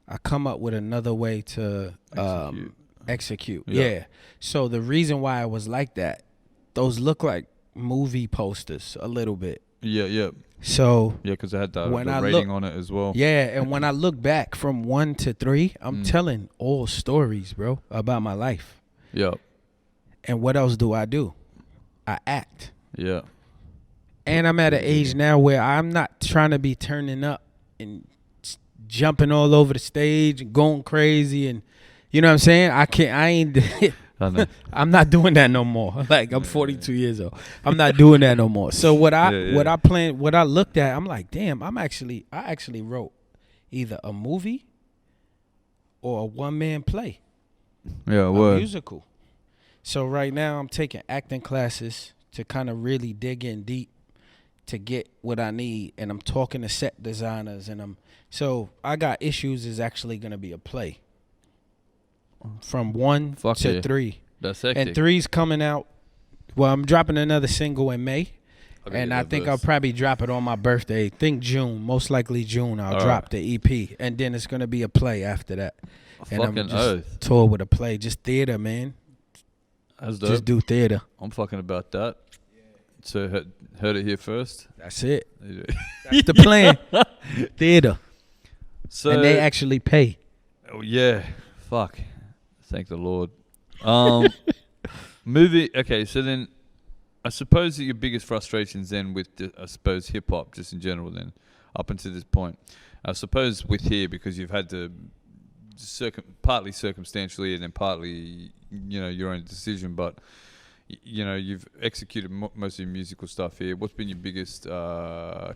I come up with another way to execute. Yeah. Yeah. So the reason why I was like that, those look like movie posters a little bit. Yeah. So Yeah, because it had the when I rating look- on it as well. yeah, and when I look back from 1 to 3, I'm telling all stories, bro, about my life. Yeah. And what else do? I act. Yeah. And I'm at an age now where I'm not trying to be turning up and jumping all over the stage and going crazy, and you know what I'm saying? I know. I'm not doing that no more. Like, I'm 42 years old. I'm not doing that no more. So what I looked at, I'm like, damn, I actually wrote either a movie or a one-man play. Yeah, A word. musical. So right now I'm taking acting classes to kind of really dig in deep to get what I need, and I'm talking to set designers, and so I Got Issues is actually going to be a play from 1 Fuck to yeah. 3. That's hectic. And 3's coming out. Well, I'm dropping another single in May. Okay, And yeah, I think verse. I'll probably drop it on my birthday. Think June, most likely June. I'll All drop right. the EP, and then it's gonna be a play after that. And I'm Fucking just oath. tour with a play, just theater, man. That's dope. Just do theater. I'm fucking about that. So heard it here first. That's it. That's the plan. Theater, So and they actually pay. oh, yeah, fuck. Thank the Lord. Movie. Okay, so then I suppose that your biggest frustrations then with I suppose hip hop just in general then up until this point. I suppose with here because you've had to partly circumstantially and then partly your own decision, but you've executed most of your musical stuff here. What's been your biggest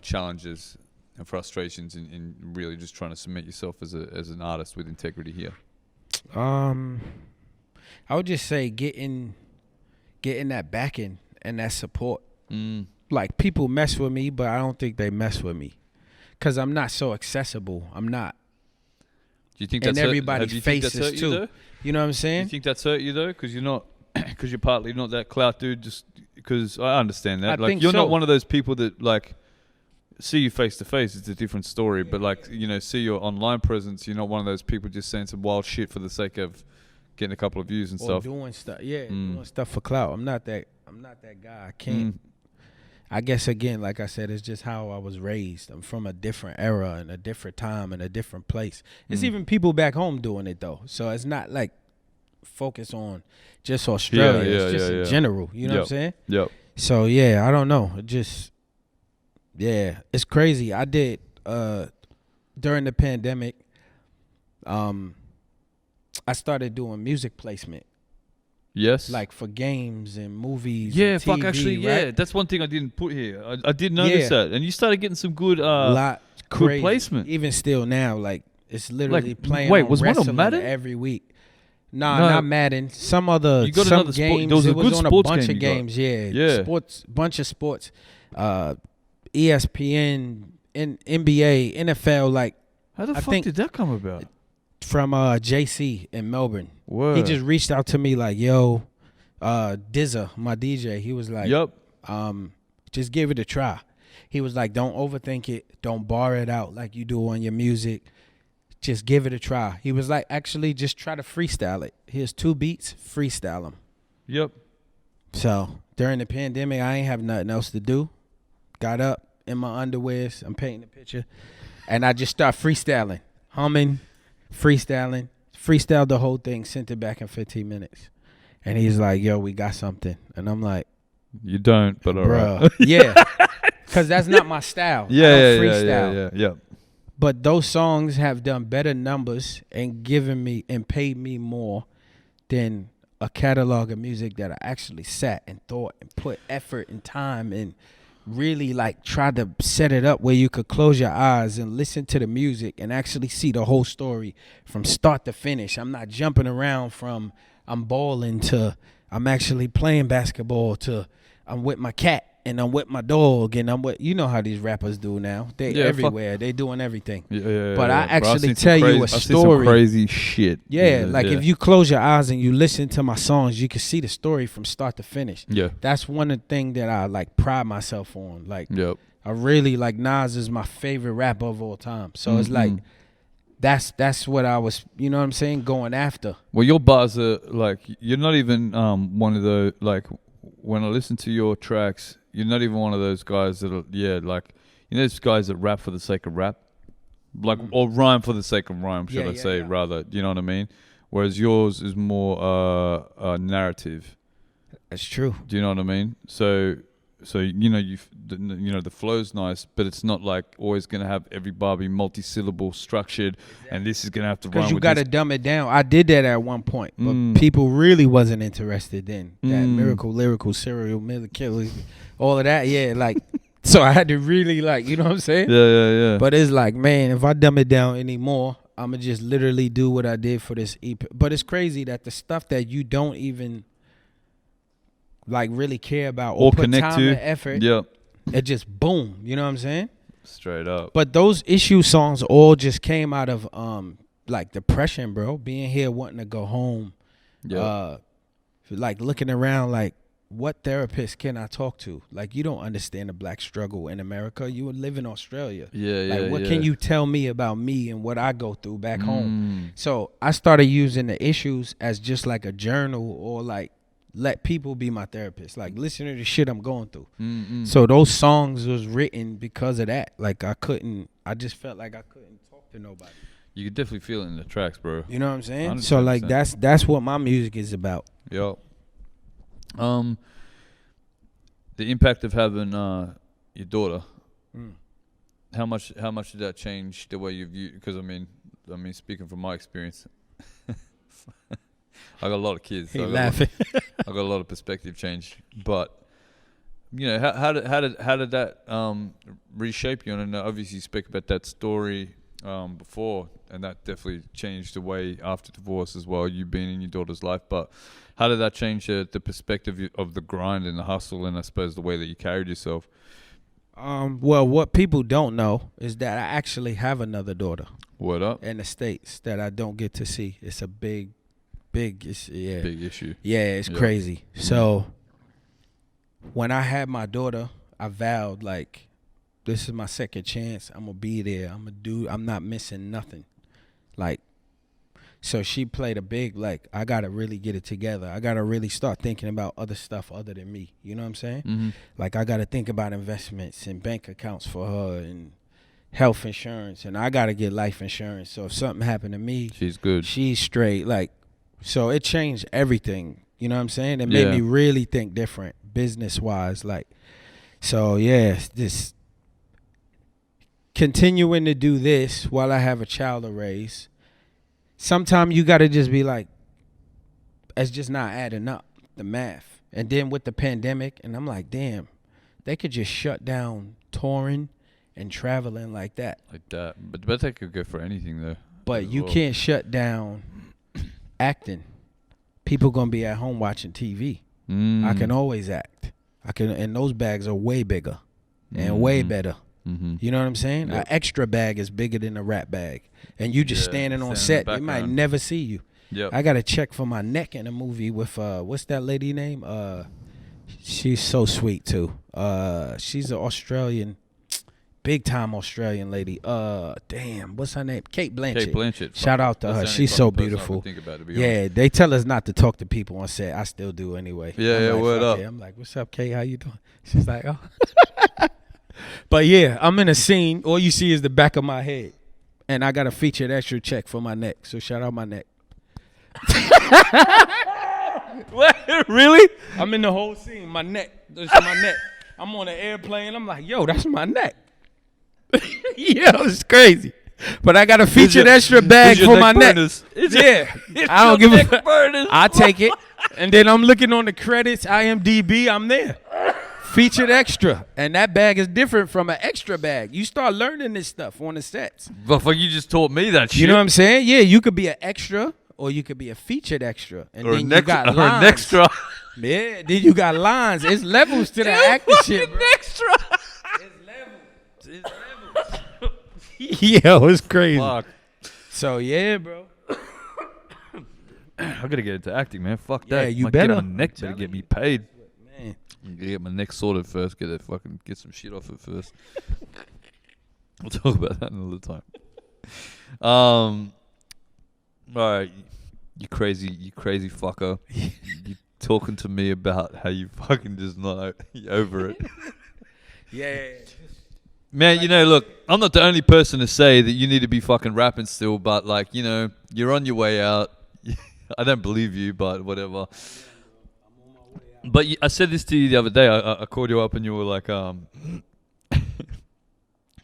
challenges and frustrations in really just trying to cement yourself as an artist with integrity here? I would just say getting that backing and that support. Like, people mess with me, but I don't think they mess with me because I'm not so accessible. I'm not. Do you think And that's everybody's faces too. Though? You know what I'm Do you saying? think that's hurt you though? Because you're not, because you're partly not that clout dude. Just because I understand that. I Like think you're so. not one of those people that like see you face to face. It's a different story. But like see your online presence. You're not one of those people just saying some wild shit for the sake of getting a couple of views and Or stuff. doing stuff. Yeah, doing stuff for clout. I'm not that guy. I can't. I guess again, like I said, it's just how I was raised. I'm from a different era and a different time and a different place. It's even people back home doing it though. So it's not like focus on just Australia. It's just in general. You know what I'm saying? Yep. So yeah, I don't know. It just it's crazy. I did during the pandemic. I started doing music placement. Yes. Like for games and movies. yeah, and fuck. TV, Actually, right? yeah. That's one thing I didn't put here. I did notice that, and you started getting some good Lot good crazy. placement. Even still now, like it's literally Like, playing. wait, on was one on wrestling Madden? every week? Nah, No. not Madden. Some other You got some another sport- games. there was a it was good on a sports bunch game of you got. games. Yeah, Yeah. sports, bunch of sports. ESPN, NBA, NFL. Like How the I fuck think- did that come about? from JC in Melbourne. Word. He just reached out to me like, yo, Dizza, my DJ. He was like, Yup. just give it a try. He was like, don't overthink it. Don't bar it out like you do on your music. Just give it a try. He was like, actually, just try to freestyle it. Here's 2 beats, freestyle them. Yep. So during the pandemic, I ain't have nothing else to do. Got up in my underwears. I'm painting a picture. And I just start freestyling, humming, freestyling. Freestyled the whole thing, sent it back in 15 minutes. And he's like, yo, we got something. And I'm like, You don't, but alright. bruh. Yeah. Because that's not my style. I don't freestyle. Yeah. But those songs have done better numbers and given me and paid me more than a catalog of music that I actually sat and thought and put effort and time and really like tried to set it up where you could close your eyes and listen to the music and actually see the whole story from start to finish. I'm not jumping around from I'm balling to I'm actually playing basketball to I'm with my cat and I'm with my dog and I'm with, you know how these rappers do now. They everywhere. They doing everything. Yeah. But I Bro, actually seen some tell you crazy- a I've seen story. some crazy shit. Yeah, like if you close your eyes and you listen to my songs, you can see the story from start to finish. Yeah. That's one of the things that I like pride myself on. Like Yep. I really like Nas is my favorite rapper of all time. So it's like That's what I was, you know what I'm saying, going after. Well, your bars are like, you're not even one of the, like, when I listen to your tracks, you're not even one of those guys that are, like, you know, those guys that rap for the sake of rap, like, or rhyme for the sake of rhyme, should I say, rather, you know what I mean? Whereas yours is more narrative. That's true. Do you know what I mean? So you know, the flow's nice, but it's not like always gonna have every bar be multi-syllable structured, and this is gonna have to rhyme. Because you with got to this. dumb it down. I did that at one point, but people really wasn't interested in that miracle, lyrical, serial, killer, all of that. Yeah, like, so I had to really, like, you know what I'm saying? Yeah. But it's like, man, if I dumb it down anymore, I'm gonna just literally do what I did for this EP. But it's crazy that the stuff that you don't even like really care about or put connect time to and effort, it just boom. You know what I'm saying? Straight up. But those issue songs all just came out of like depression, bro. Being here, wanting to go home, like looking around, like what therapist can I talk to? Like, you don't understand the black struggle in America. You live in Australia. Like, what can you tell me about me and what I go through back home? So I started using the issues as just like a journal, or like let people be my therapist. Like, listen to the shit I'm going through. So those songs was written because of that. Like, I just felt like I couldn't talk to nobody. You could definitely feel it in the tracks, bro. You know what I'm saying? 100%. So like that's what my music is about. Yo. The impact of having your daughter. How much did that change the way you view? Because I mean, speaking from my experience, I got a lot of kids. So Laughing. I got a lot of perspective change. But you know, how did that reshape you? And obviously, you spoke about that story before, and that definitely changed the way after divorce as well. You being in your daughter's life, but how did that change the perspective of the grind and the hustle, and I suppose the way that you carried yourself? Well, what people don't know is that I actually have another daughter. Word up. In the States that I don't get to see. It's a big issue. Yeah, it's crazy. So when I had my daughter, I vowed, like, this is my second chance. I'm gonna be there. I'm not missing nothing. Like, so she played a big, like, I gotta really get it together. I gotta really start thinking about other stuff other than me. You know what I'm saying? Like, I gotta think about investments and bank accounts for her and health insurance, and I gotta get life insurance. So if something happened to me, she's good. She's straight. Like, so it changed everything. You know what I'm saying? It made me really think different, business wise. Like, so yeah, this continuing to do this while I have a child to raise. Sometimes you got to just be like, it's just not adding up, the math. And then with the pandemic, and I'm like, damn, they could just shut down touring and traveling like that. Like that. But that could go for anything, though. But you can't shut down acting. People going to be at home watching TV. I can always act. And those bags are way bigger and way better. You know what I'm saying? An extra bag is bigger than a rap bag. And you just standing on set, they might never see you. I got a check for my neck in a movie with, what's that lady name? She's so sweet, too. She's an Australian, big-time Australian lady. Damn, what's her name? Kate Blanchett. Shout out to her. She's so beautiful. Yeah, they tell us not to talk to people on set. I still do anyway. Yeah, word up. I'm like, what's up, Kate? How you doing? She's like, oh. But yeah, I'm in a scene. All you see is the back of my head. And I got a featured extra check for my neck. So shout out my neck. What? Really? I'm in the whole scene. My neck. This is my neck. I'm on an airplane. I'm like, yo, that's my neck. Yo, it's crazy. But I got a featured extra bag for my neck. Yeah. I don't give a fuck. I take it. And then I'm looking on the credits, IMDb, I'm there. Featured extra. And that bag is different from an extra bag. You start learning this stuff on the sets. But you just taught me that shit. You know what I'm saying? Yeah, you could be an extra or you could be a featured extra. And then you got lines. Or an extra. Yeah, then you got lines. It's levels to the acting shit, bro. Extra. It's levels. Yo, it's crazy. Fuck. So, yeah, bro. I gotta get into acting, man. Fuck that. Yeah, you better. Get my neck better get me paid. Man. Get my neck sorted first. Get some shit off it first. We'll talk about that another time. All right, you crazy fucker. You talking to me about how you fucking just not over it. Yeah. Man, you know, look, I'm not the only person to say that you need to be fucking rapping still, but like, you know, you're on your way out. I don't believe you, but whatever. But I said this to you the other day. I called you up and you were like, you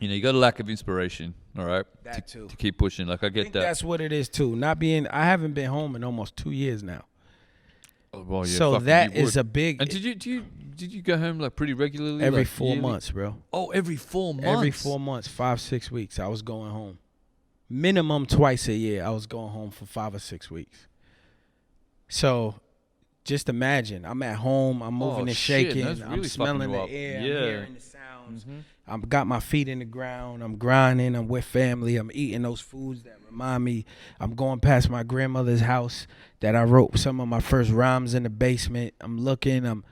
know, you got a lack of inspiration, all right? That too. To keep pushing. Like, I get think that. that's what it is too. I haven't been home in almost 2 years now. Oh, well, yeah, so that is a big. And did you go home like pretty regularly? Every like 4 yearly? months, bro. Oh, every 4 months. Every 4 months, 5-6 weeks, I was going home. Minimum twice a year, I was going home for 5 or 6 weeks. So, just imagine, I'm at home, I'm moving and shaking, really I'm smelling the air, I'm hearing the sounds. I've got my feet in the ground, I'm grinding, I'm with family, I'm eating those foods that remind me. I'm going past my grandmother's house that I wrote some of my first rhymes in the basement. I'm looking,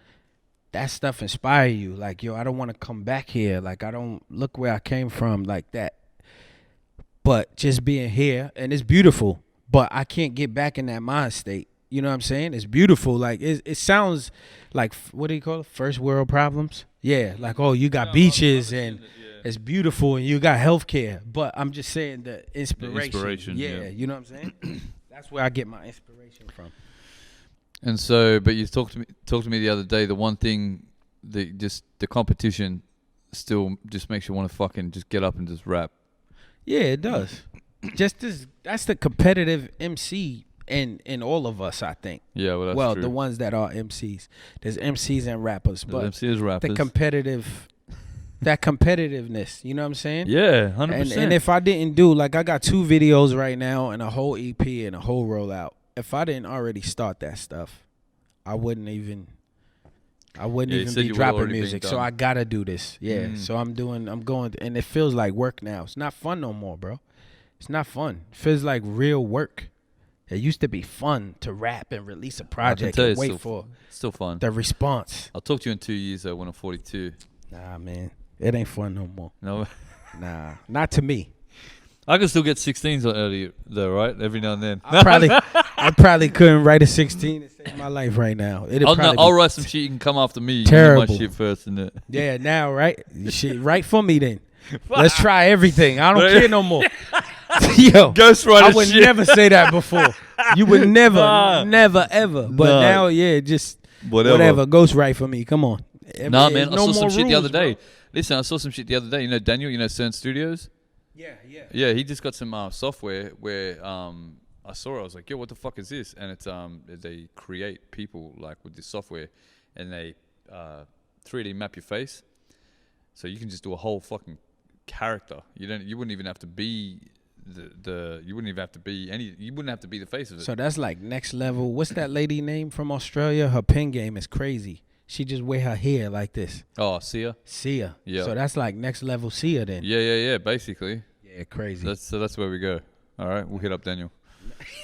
that stuff inspire you. Like, yo, I don't want to come back here. Like, I don't look where I came from like that. But just being here, and it's beautiful, but I can't get back in that mind state. You know what I'm saying? It's beautiful. Like, it sounds like, what do you call it? First world problems? Yeah, like, oh, you got beaches and it's beautiful and you got healthcare. But I'm just saying the inspiration. Yeah, you know what I'm saying? That's where I get my inspiration from. And so, but you talked to me the other day. The one thing, the competition, still just makes you want to fucking just get up and just rap. Yeah, it does. That's the competitive MC in all of us, I think. Yeah, well, that's true. The ones that are MCs. There's MCs and rappers, but MCs, rappers. That competitiveness. You know what I'm saying? Yeah, 100%. And if I didn't do, like, I got 2 videos right now and a whole EP and a whole rollout. If I didn't already start that stuff, I wouldn't even be dropping music. So I gotta do this. Yeah. So I'm going, and it feels like work now. It's not fun no more, bro. It's not fun. It feels like real work. It used to be fun to rap and release a project and wait for still fun. The response. I'll talk to you in 2 years when I'm 42. Nah, man. It ain't fun no more. No? Nah. Not to me. I can still get 16s early though, right? Every now and then. I probably couldn't write a 16 and save my life right now. I'll write some shit. You can come after me. Terrible. You do my shit first, innit? Yeah, now, right? Shit, write for me then. Let's try everything. I don't care no more. Yo, Ghostwriter I would shit. never say that before. You would never, ever. But now, yeah, just whatever. Ghostwrite for me. Come on. Nah, man. I saw some shit the other day. Bro. Listen, I saw some shit the other day. You know Daniel? You know CERN Studios? Yeah. Yeah, he just got some software where I saw it. I was like, yo, what the fuck is this? And it's they create people like with this software, and they 3D map your face, so you can just do a whole fucking character. You wouldn't even have to be you wouldn't even have to be you wouldn't have to be the face of it. So that's like next level. What's that lady name from Australia? Her pen game is crazy. She just wear her hair like this. Oh, Sia. Yeah. So that's like next level Sia then. Yeah. Basically. Yeah, crazy. That's where we go. All right, we'll hit up Daniel.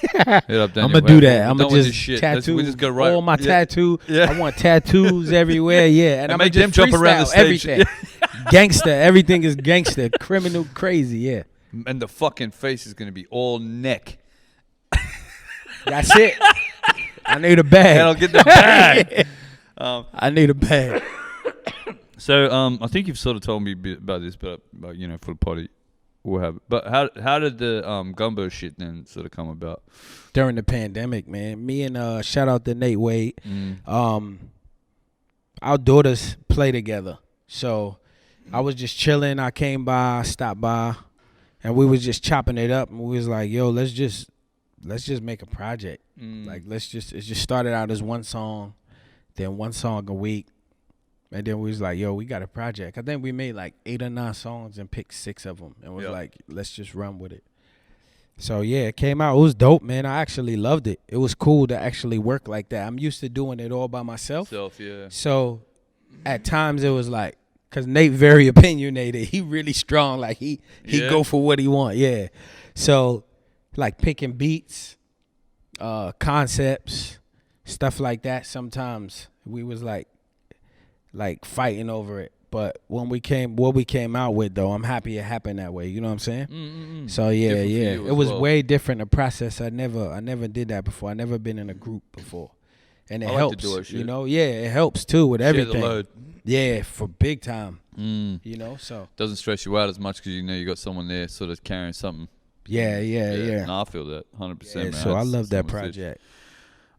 I'm gonna do that. I'm gonna just tattoo we just go right. all my tattoo. Yeah. I want tattoos everywhere. Yeah, and I'm make gonna them just jump around the stage. Everything. Gangster. Everything is gangster. Criminal. Crazy. Yeah. And the fucking face is gonna be all neck. That's it. I need a bag. And I'll get the bag. I need a bag. So I think you've sort of told me about this, but you know, for the potty. We'll have it. But how did the gumbo shit then sort of come about? During the pandemic, man. Me and shout out to Nate Wade. Our daughters play together. So I was just chilling. I came by, stopped by, and we was just chopping it up, and we was like, yo, let's just make a project. Like it just started out as one song, then one song a week. And then we was like, yo, we got a project. I think we made like 8 or 9 songs and picked 6 of them. And was like, let's just run with it. So, yeah, it came out. It was dope, man. I actually loved it. It was cool to actually work like that. I'm used to doing it all by myself. So, at times it was like, because Nate very opinionated. He really strong. Like, he go for what he want. Yeah. So, like picking beats, concepts, stuff like that. Sometimes we was like fighting over it. But what we came out with though, I'm happy it happened that way. You know what I'm saying? So yeah, Different for yeah, you it as was well. way different. The process, I never did that before. I never been in a group before, and it I like to helps. do that shit. You know, yeah, it helps too with Share the everything. load. Yeah, for big time. Mm. You know, so Doesn't stress you out as much because you know you got someone there sort of carrying something. yeah. No, I feel that 100%. Yeah, man. so I love that someone's project.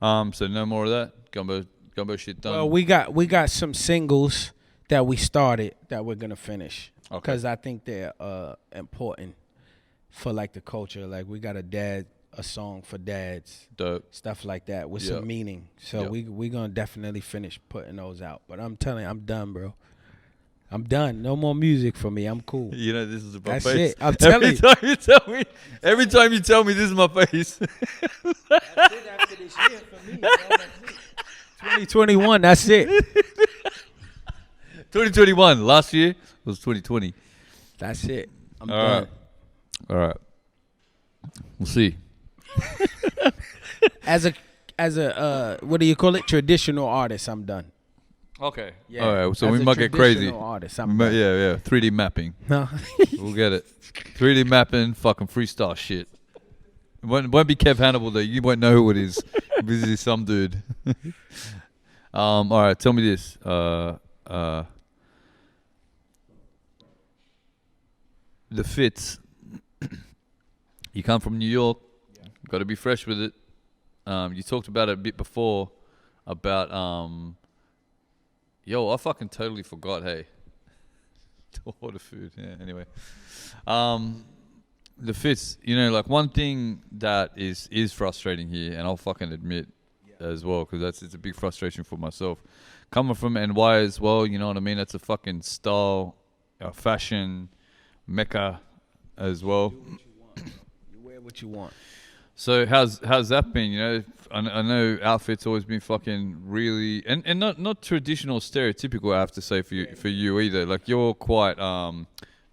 it. So no more of that. Gumbo shit done. Well, we got some singles that we started that we're gonna finish because I think they're important for like the culture. Like we got a song for dads, Dope. stuff like that with Yep. some meaning. So Yep. we gonna definitely finish putting those out. But I'm telling you, I'm done, bro. I'm done. No more music for me. I'm cool. You know this is my That's face. it. I'm telling you. Every time you tell me this is my face. That's it after this year for me. Bro. That's it. 2021. That's it. 2021. Last year was 2020. That's it. I'm All done. All right. We'll see. As a what do you call it? Traditional artist. I'm done. Okay. Yeah. All right. So As we a might get crazy. traditional artist, I'm We might- done. yeah. 3D mapping. No. We'll get it. 3D mapping, fucking freestyle shit. It won't be Kev Hannibal though. You won't know who it is. This is some dude. All right. Tell me this. The fits. You come from New York. Got to be fresh with it. You talked about it a bit before about yo, I fucking totally forgot. Hey, to order food. Yeah. Anyway, the fits. You know, like one thing that is frustrating here, and I'll fucking admit as well, because it's a big frustration for myself. Coming from NY as well, you know what I mean. That's a fucking style, fashion mecca as well. You wear what you want. So how's that been? You know, I know outfits always been fucking really and not traditional stereotypical. I have to say for you either. Like you're quite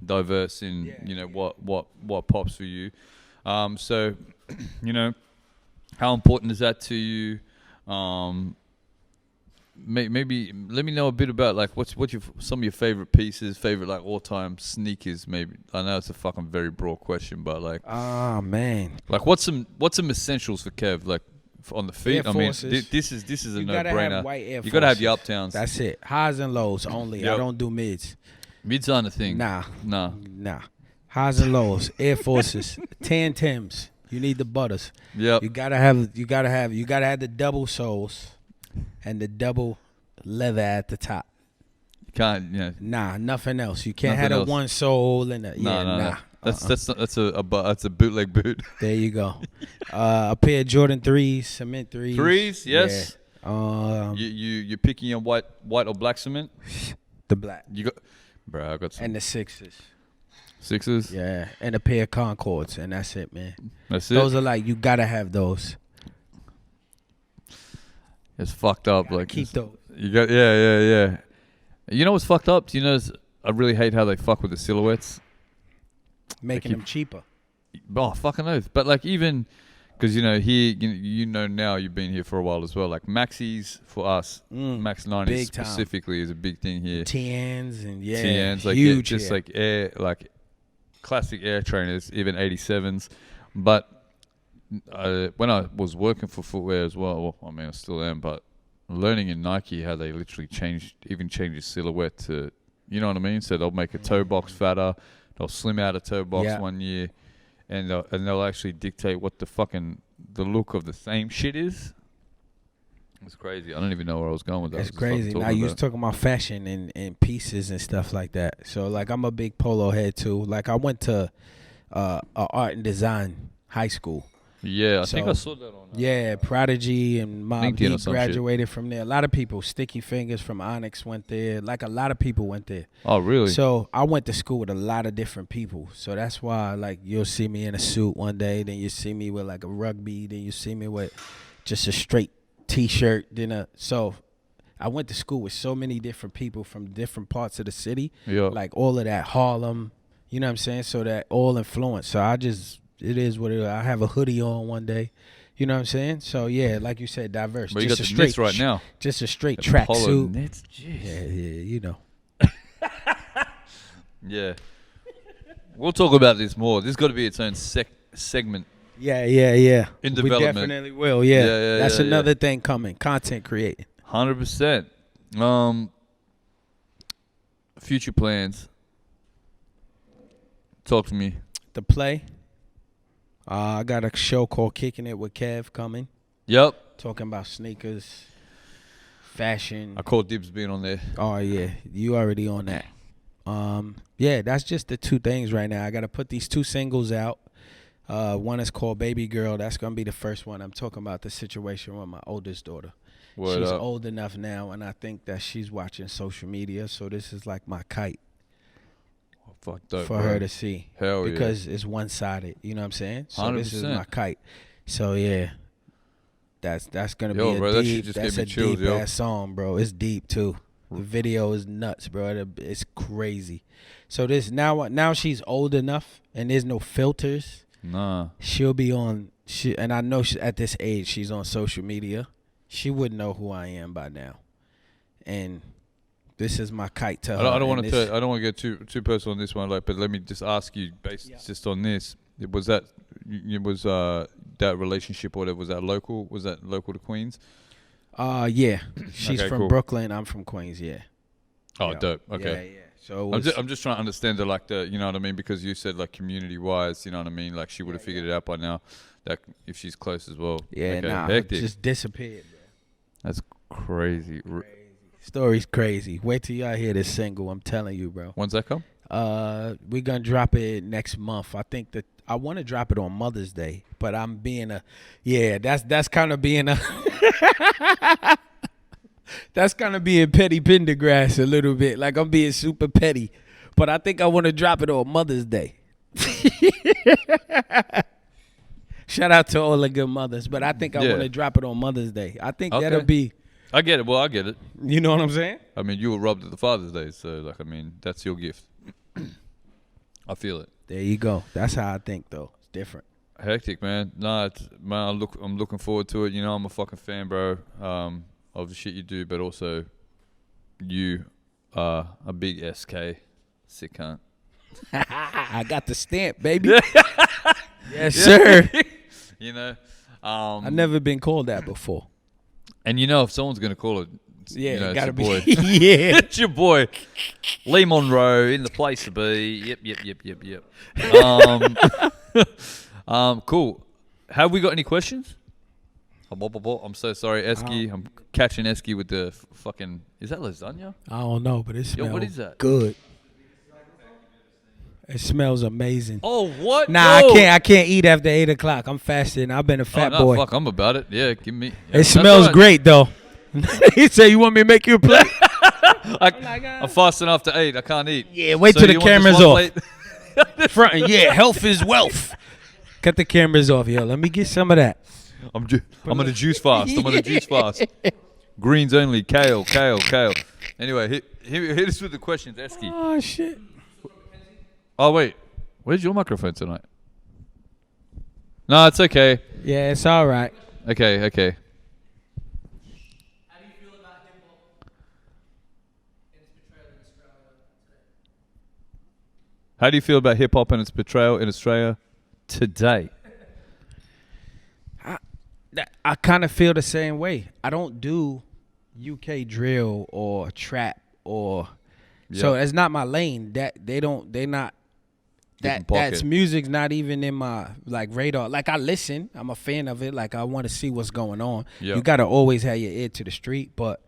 diverse in you know what pops for you. So you know, how important is that to you? Maybe let me know a bit about like what's some of your favorite pieces, favorite like all time sneakers. Maybe I know it's a fucking very broad question, but like Man. like what's some essentials for Kev like on the feet? Air I mean Forces. this is a You no gotta brainer. have white Air You gotta have Forces. your uptowns. That's it. Highs and lows only. I Yep. don't do mids. Mids aren't a thing. Nah. Nah. Highs and lows. Air Forces. Tan Tims. You need the butters. Yep. You gotta have the double soles and the double leather at the top. You can't. Yeah. Nah, nothing else. You can't Nothing have else. the one sole and the No. That's a bootleg boot. There you go. A pair of Jordan 3s, cement 3s. Threes, yes. Yeah. You're picking your white or black cement. The black. You got, bro. I got some And the 6s. sixes. Yeah. And a pair of Concords. And that's it, man. That's it. Those are like, you gotta have those. It's fucked up. Like Keep those. you got yeah. You know what's fucked up? Do you know? I really hate how they fuck with the silhouettes. Making them cheaper. Oh, fucking oath. But like even because you know here you know now you've been here for a while as well. Like maxis for us, Max 90s big time. specifically is a big thing here. TNs and TNs, like huge. just like air, like classic air trainers, even 87s. But when I was working for footwear as well, I mean I still am, but learning in Nike how they literally change the silhouette to, you know what I mean? So they'll make a toe box fatter, they'll slim out a toe box 1 year, and they'll actually dictate what the look of the same shit is. It's crazy. I don't even know where I was going with that. It's crazy. Now you was talking about fashion and pieces and stuff like that. So like I'm a big polo head too. Like I went to a art and design high school. Yeah, I think I So, saw that on Yeah, Prodigy and Mob LinkedIn or Deep some graduated from there. A lot of people, Sticky Fingers from Onyx went there. Like a lot of people went there. Oh, really? So I went to school with a lot of different people. So that's why like you'll see me in a suit one day, then you see me with like a rugby, then you see me with just a straight T-shirt. So I went to school with so many different people from different parts of the city. Yeah. Like all of that Harlem, you know what I'm saying? So that all influence. So it is what it is. I have a hoodie on one day. You know what I'm saying? So yeah, like you said, diverse. Well, you got just the a straight knits right now. Just a straight The polo tracksuit. knits, jeez. Yeah, you know. Yeah. We'll talk about this more. This got to be its own segment. Yeah. In We development. definitely will. Yeah. Yeah, That's yeah, another thing coming. Content creating. 100%. Future plans. Talk to me. The play. I got a show called Kicking It with Kev coming. Yep. Talking about sneakers, fashion. I called dibs being on there. Oh yeah, you already on that. Yeah, that's just the two things right now. I got to put these 2 singles out. One is called Baby Girl. That's going to be the first one. I'm talking about the situation with my oldest daughter. Word She's up. old enough now, and I think that she's watching social media, so this is like my kite Oh, fuck dope, for bro. her to see. Hell because it's one-sided, you know what I'm saying? So this is 100%. my kite. So yeah, that's going to Yo, be bro, a that shit deep, just that's gave a me chills, yo. deep-ass song, bro. It's deep, too. The video is nuts, bro. It's crazy. So this now she's old enough and there's no filters. Nah. She'll be on and I know at this age she's on social media. She wouldn't know who I am by now. And this is my kite to her. I don't want to get too personal on this one, like, but let me just ask you, based just on this, was that that relationship or whatever, was that local? Was that local to Queens? Yeah. She's Okay, from cool. Brooklyn. I'm from Queens. Yeah. Oh, Yeah. dope. Okay. Yeah. So I'm just trying to understand the you know what I mean, because you said like community wise, you know what I mean, like she would have figured it out by now, that if she's close as well. yeah, Okay. nah, Hectic. just disappeared, bro. That's crazy. Story's crazy. Wait till y'all hear this single. I'm telling you, bro. When's that come? We're gonna drop it next month. I think that I want to drop it on Mother's Day, but I'm being that's kind of being a that's kind of being petty Pendergrass a little bit. Like I'm being super petty, but I think I want to drop it on Mother's Day. Shout out to all the good mothers, but I think I want to drop it on Mother's Day. I think that'll be. I get it. Well, I get it. You know what I'm saying? I mean, you were robbed at the Father's Day, so like, I mean, that's your gift. I feel it. There you go. That's how I think, though. It's different. Hectic, man. Nah, man, I'm looking forward to it. You know, I'm a fucking fan, bro. Of the shit you do, but also you are a big SK sick cunt. I got the stamp, baby. Yes, sir. You know, I've never been called that before. and you know, if someone's gonna call it, Yeah, you know, it gotta it's your be. boy. Yeah. It's your boy, Lee Monroe, in the place to be. Yep. Cool. Have we got any questions? I'm so sorry, Esky. I'm catching Esky with the fucking. Is that lasagna? I don't know, but it smells what is that? good. It smells amazing. Oh, what? Nah, No. I can't eat after 8 o'clock. I'm fasting. I've been a fat oh, no, boy. Fuck, I'm about it. Yeah, give me. It smells great, though. He said, "You want me to make you a plate?" I'm fast enough to eat. I can't eat. Yeah, wait So till the you want just camera's one off. plate? Front, yeah, health is wealth. Cut the cameras off, yo. Let me get some of that. I'm gonna juice fast. Greens only. Kale. Anyway, hit us with the questions, Esky. Oh shit. Oh wait, where's your microphone tonight? No, it's okay. Yeah, it's all right. Okay. How do you feel about hip hop and its betrayal in Australia today? How do you feel about hip hop and its betrayal in Australia today? I kind of feel the same way. I don't do UK drill or trap or so it's not my lane. That's music's not even in my like radar. Like I listen, I'm a fan of it. Like I want to see what's going on. Yep. You gotta always have your ear to the street, but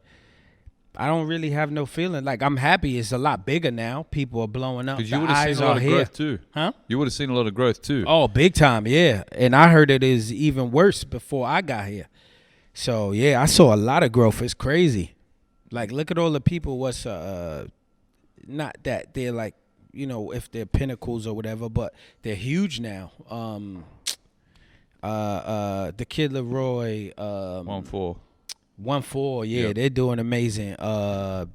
I don't really have no feeling. Like I'm happy it's a lot bigger now. People are blowing up. Because The you would have eyes seen a lot are of here. growth too. Huh? You would have seen a lot of growth too. Oh, big time, yeah. And I heard it is even worse before I got here. So yeah, I saw a lot of growth. It's crazy. Like look at all the people. What's not that they're like, you know, if they're pinnacles or whatever, but they're huge now. The Kid Leroy, 1-4. 1-4, yeah, Yep. they're doing amazing. The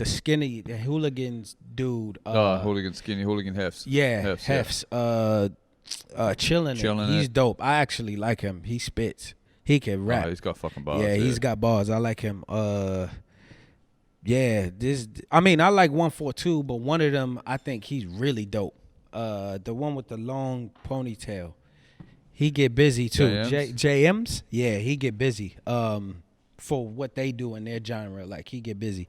skinny, the hooligans dude. Hooligan skinny, hooligan hefts. Yeah, Hefts. Chillin' Chillin' He's It. dope. I actually like him. He spits. He can rap. Oh, he's got fucking bars. yeah, he's got bars. I like him. Yeah, I mean, I like 142, but one of them, I think he's really dope. The one with the long ponytail. He get busy too. JMs? JMs? Yeah, he get busy. For what they do in their genre, like he get busy.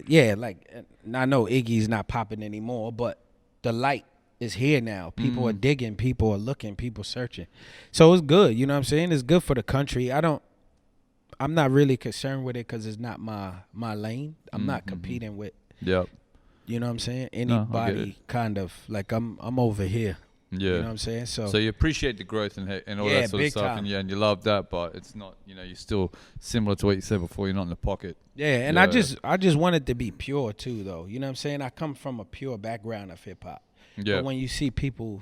Yeah, like I know Iggy's not popping anymore, but the light is here now. People are digging, people are looking, people searching. So it's good, you know what I'm saying? It's good for the country. I'm not really concerned with it because it's not my lane. I'm not competing with, Yep. you know what I'm saying? No, I get Anybody kind of like I'm over here. Yeah. You know what I'm saying? So you appreciate the growth and all Yeah, that sort of big stuff, time. and you love that, but it's not, you're still similar to what you said before. You're not in the pocket. Yeah, and Yeah. I just want it to be pure too, though. You know what I'm saying? I come from a pure background of hip hop. Yeah. But when you see people,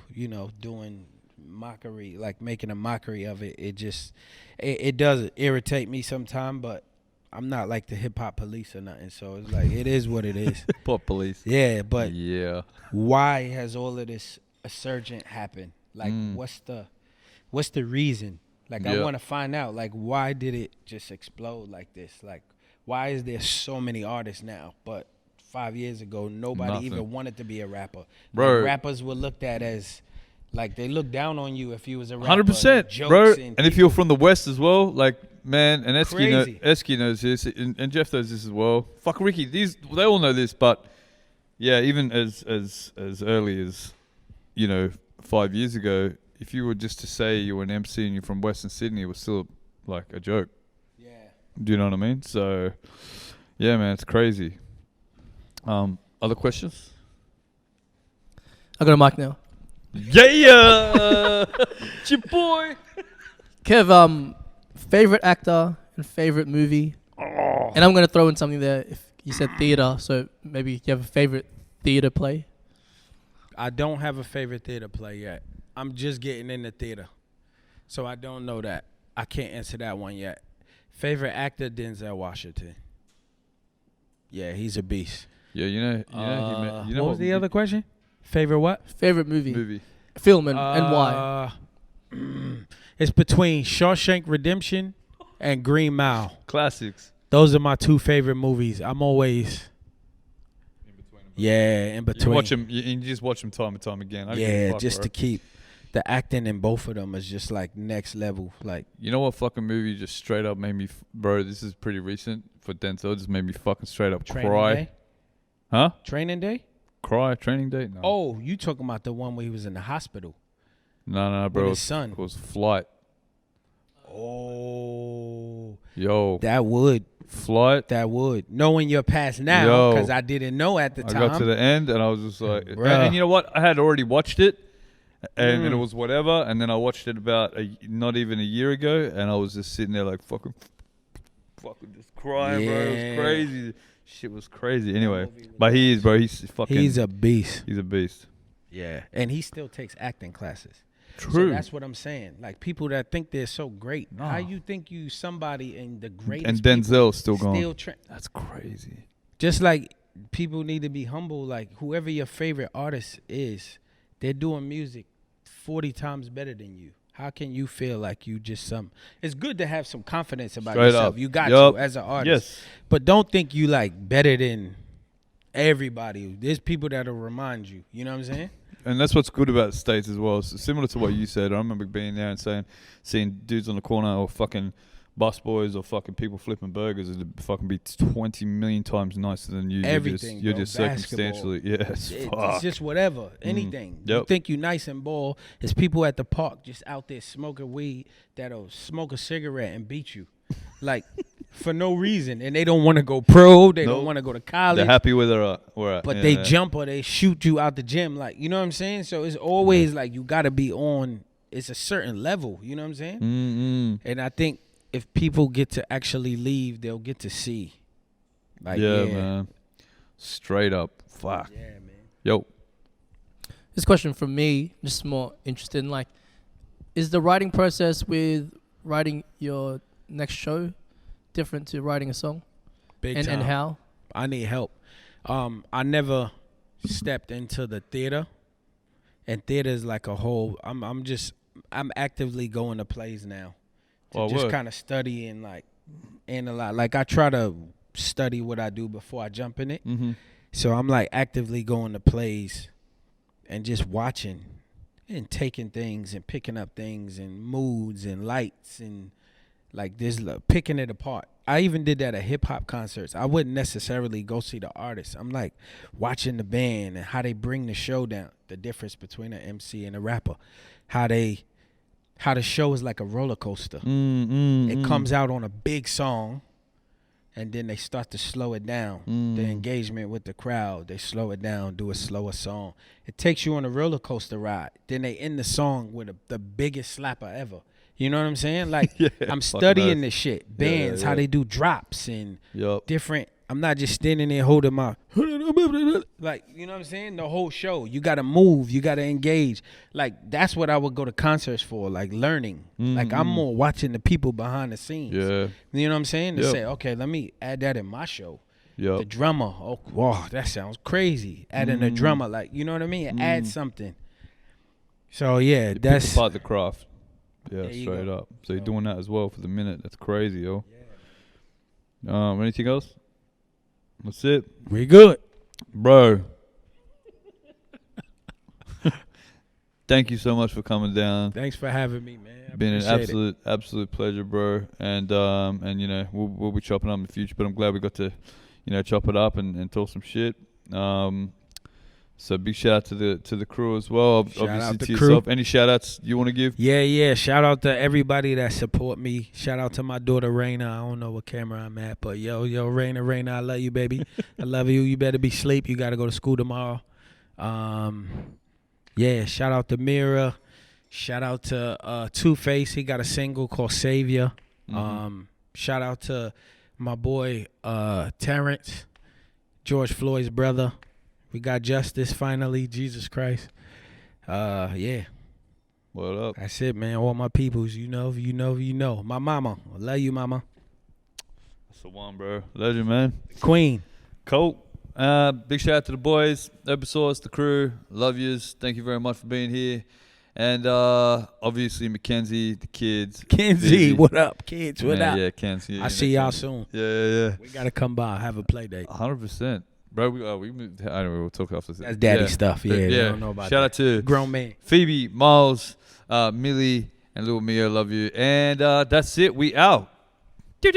doing mockery, like making a mockery of it, it does irritate me sometimes. But I'm not like the hip hop police or nothing. So it's like it is what it is. Pop police. Yeah, but Yeah. why has all of this surgent happened? Like, what's the reason? Like, I Yeah. want to find out. Like, why did it just explode like this? Like, why is there so many artists now? But 5 years ago, nobody Nothing. even wanted to be a rapper. Bro. Like, rappers were looked at as, like, they looked down on you if you was a rapper. 100%, Jokes bro. and And if you're from the West as well, like, man, and Crazy. Esky knows this, and Jeff knows this as well. Fuck Ricky, they all know this, but yeah, even as early as 5 years ago, if you were just to say you were an MC and you're from Western Sydney, it was still like a joke. Yeah. Do you know what I mean? So, yeah, man, it's crazy. Other questions? I got a mic now. Yeah, it's your boy. Kev, favorite actor and favorite movie. And I'm gonna throw in something there. If you said theater, so maybe you have a favorite theater play. I don't have a favorite theater play yet. I'm just getting into theater. So I don't know that. I can't answer that one yet. Favorite actor, Denzel Washington. Yeah, he's a beast. Yeah, What was the other question? Favorite what? Favorite movie, movie? film, and why? It's between Shawshank Redemption and Green Mile. Classics. Those are my two favorite movies. I'm always in between. You watch them. You just watch them time and time again. I don't give a fuck, just bro. to keep the acting in both of them is just like next level. Like, You know what fucking movie just straight up made me, bro? This is pretty recent for Denzel. Just made me fucking straight up Training cry. Day. Huh? Training Day? Cry? Training Day? No. Oh, you talking about the one where he was in the hospital No, bro. with his son? It was Flight. Oh, Yo, that would. Flight. Knowing your past now, Yo. because I didn't know at the I time. got to the end and I was just like, Bruh. and you know what? I had already watched it, and it was whatever. And then I watched it about not even a year ago, and I was just sitting there like fucking just crying, bro. It Yeah. was crazy. Shit was crazy. Anyway, but he is, bro. He's fucking. He's a beast. He's a beast. Yeah, and he still takes acting classes. True. So that's what I'm saying. Like, people that think they're so great, No. how you think you somebody in the greatest And people Denzel's still going. still That's crazy. just like people need to be humble. Like, whoever your favorite artist is, they're doing music 40 times better than you. How can you feel like you just some? It's good to have some confidence about Straight yourself. up. You got Yup. to as an artist. Yes. But don't think you like better than everybody. There's people that'll remind you. You know what I'm saying? And that's what's good about the States as well. It's similar to what you said. I remember being there and seeing dudes on the corner or fucking bus boys or fucking people flipping burgers would fucking be 20 million times nicer than you. Everything, You're bro. just Basketball. circumstantially. Yes. It's Fuck. just whatever, anything. You Yep. think you nice and ball. There's people at the park just out there smoking weed that'll smoke a cigarette and beat you, like for no reason, and they don't want to go pro. They Nope. don't want to go to college. They're happy where they're at. But Yeah. they jump or they shoot you out the gym, like, you know what I'm saying. So it's always like you gotta be on. It's a certain level, you know what I'm saying. Mm-mm. And I think if people get to actually leave, they'll get to see. Like, Yeah, man. Straight up. Fuck. Yeah, man. Yo. This question from me, just more interested in, like, is the writing process with writing your next show different to writing a song? Big And time. how? I need help. I never stepped into the theater, and theater is like a whole. I'm actively going to plays now, to Oh, just word. kind of study and like analyze. Like I try to study what I do before I jump in it. Mm-hmm. So I'm like actively going to plays and just watching and taking things and picking up things and moods and lights and like this, picking it apart. I even did that at hip hop concerts. I wouldn't necessarily go see the artist. I'm like watching the band and how they bring the show down. The difference between an MC and a rapper, how the show is like a roller coaster. It comes out on a big song, and then they start to slow it down. The engagement with the crowd, they slow it down, do a slower song. It takes you on a roller coaster ride. Then they end the song with the biggest slapper ever. You know what I'm saying? Like, Yeah, I'm fucking studying nice. this shit. Bands, how they do drops and Yup. different. I'm not just standing there holding my, like, you know what I'm saying? The whole show. You got to move. You got to engage. Like, that's what I would go to concerts for, like learning. Like, I'm more watching the people behind the scenes. Yeah. You know what I'm saying? To Yep. say, okay, let me add that in my show. Yup. The drummer. Oh, wow, that sounds crazy. Adding a drummer, like, you know what I mean? Add something. So, yeah, You that's. pick apart the craft. Yeah, There you straight go. up. So you're doing that as well for the minute. That's crazy, yo. Anything else? That's it, We good. bro. Thank you so much for coming down. Thanks for having me, man. I Been an appreciate it. absolute pleasure, bro. And you know, we'll be chopping up in the future, but I'm glad we got to, you know, chop it up and talk some shit. So big shout out to the crew as well. Shout Obviously out to the yourself. crew. Any shout outs you want to give? Yeah. Shout out to everybody that support me. Shout out to my daughter Raina. I don't know what camera I'm at, but yo, Raina, I love you, baby. I love you. You better be asleep. You got to go to school tomorrow. Yeah. Shout out to Mira. Shout out to Two Face. He got a single called Savior. Shout out to my boy Terrence, George Floyd's brother. We got justice finally. Jesus Christ. Yeah. What up? That's it, man. All my peoples, you know. My mama. I love you, mama. That's the one, bro. Legend, man. Queen. Cool. Big shout out to the boys, Episodes, the crew. Love yous. Thank you very much for being here. And obviously Mackenzie, the kids. Kenzie, Busy. what up, kids? What Man, up? Yeah, Kenzie. I see y'all soon. Yeah. We gotta come by, have a play date. 100%. Bro, we moved. I don't know. We'll talk after this. That's daddy stuff. Yeah, they don't know about Shout that. out to Grown man. Phoebe, Miles, Millie, and little Mia. Love you. And that's it. We out. Do.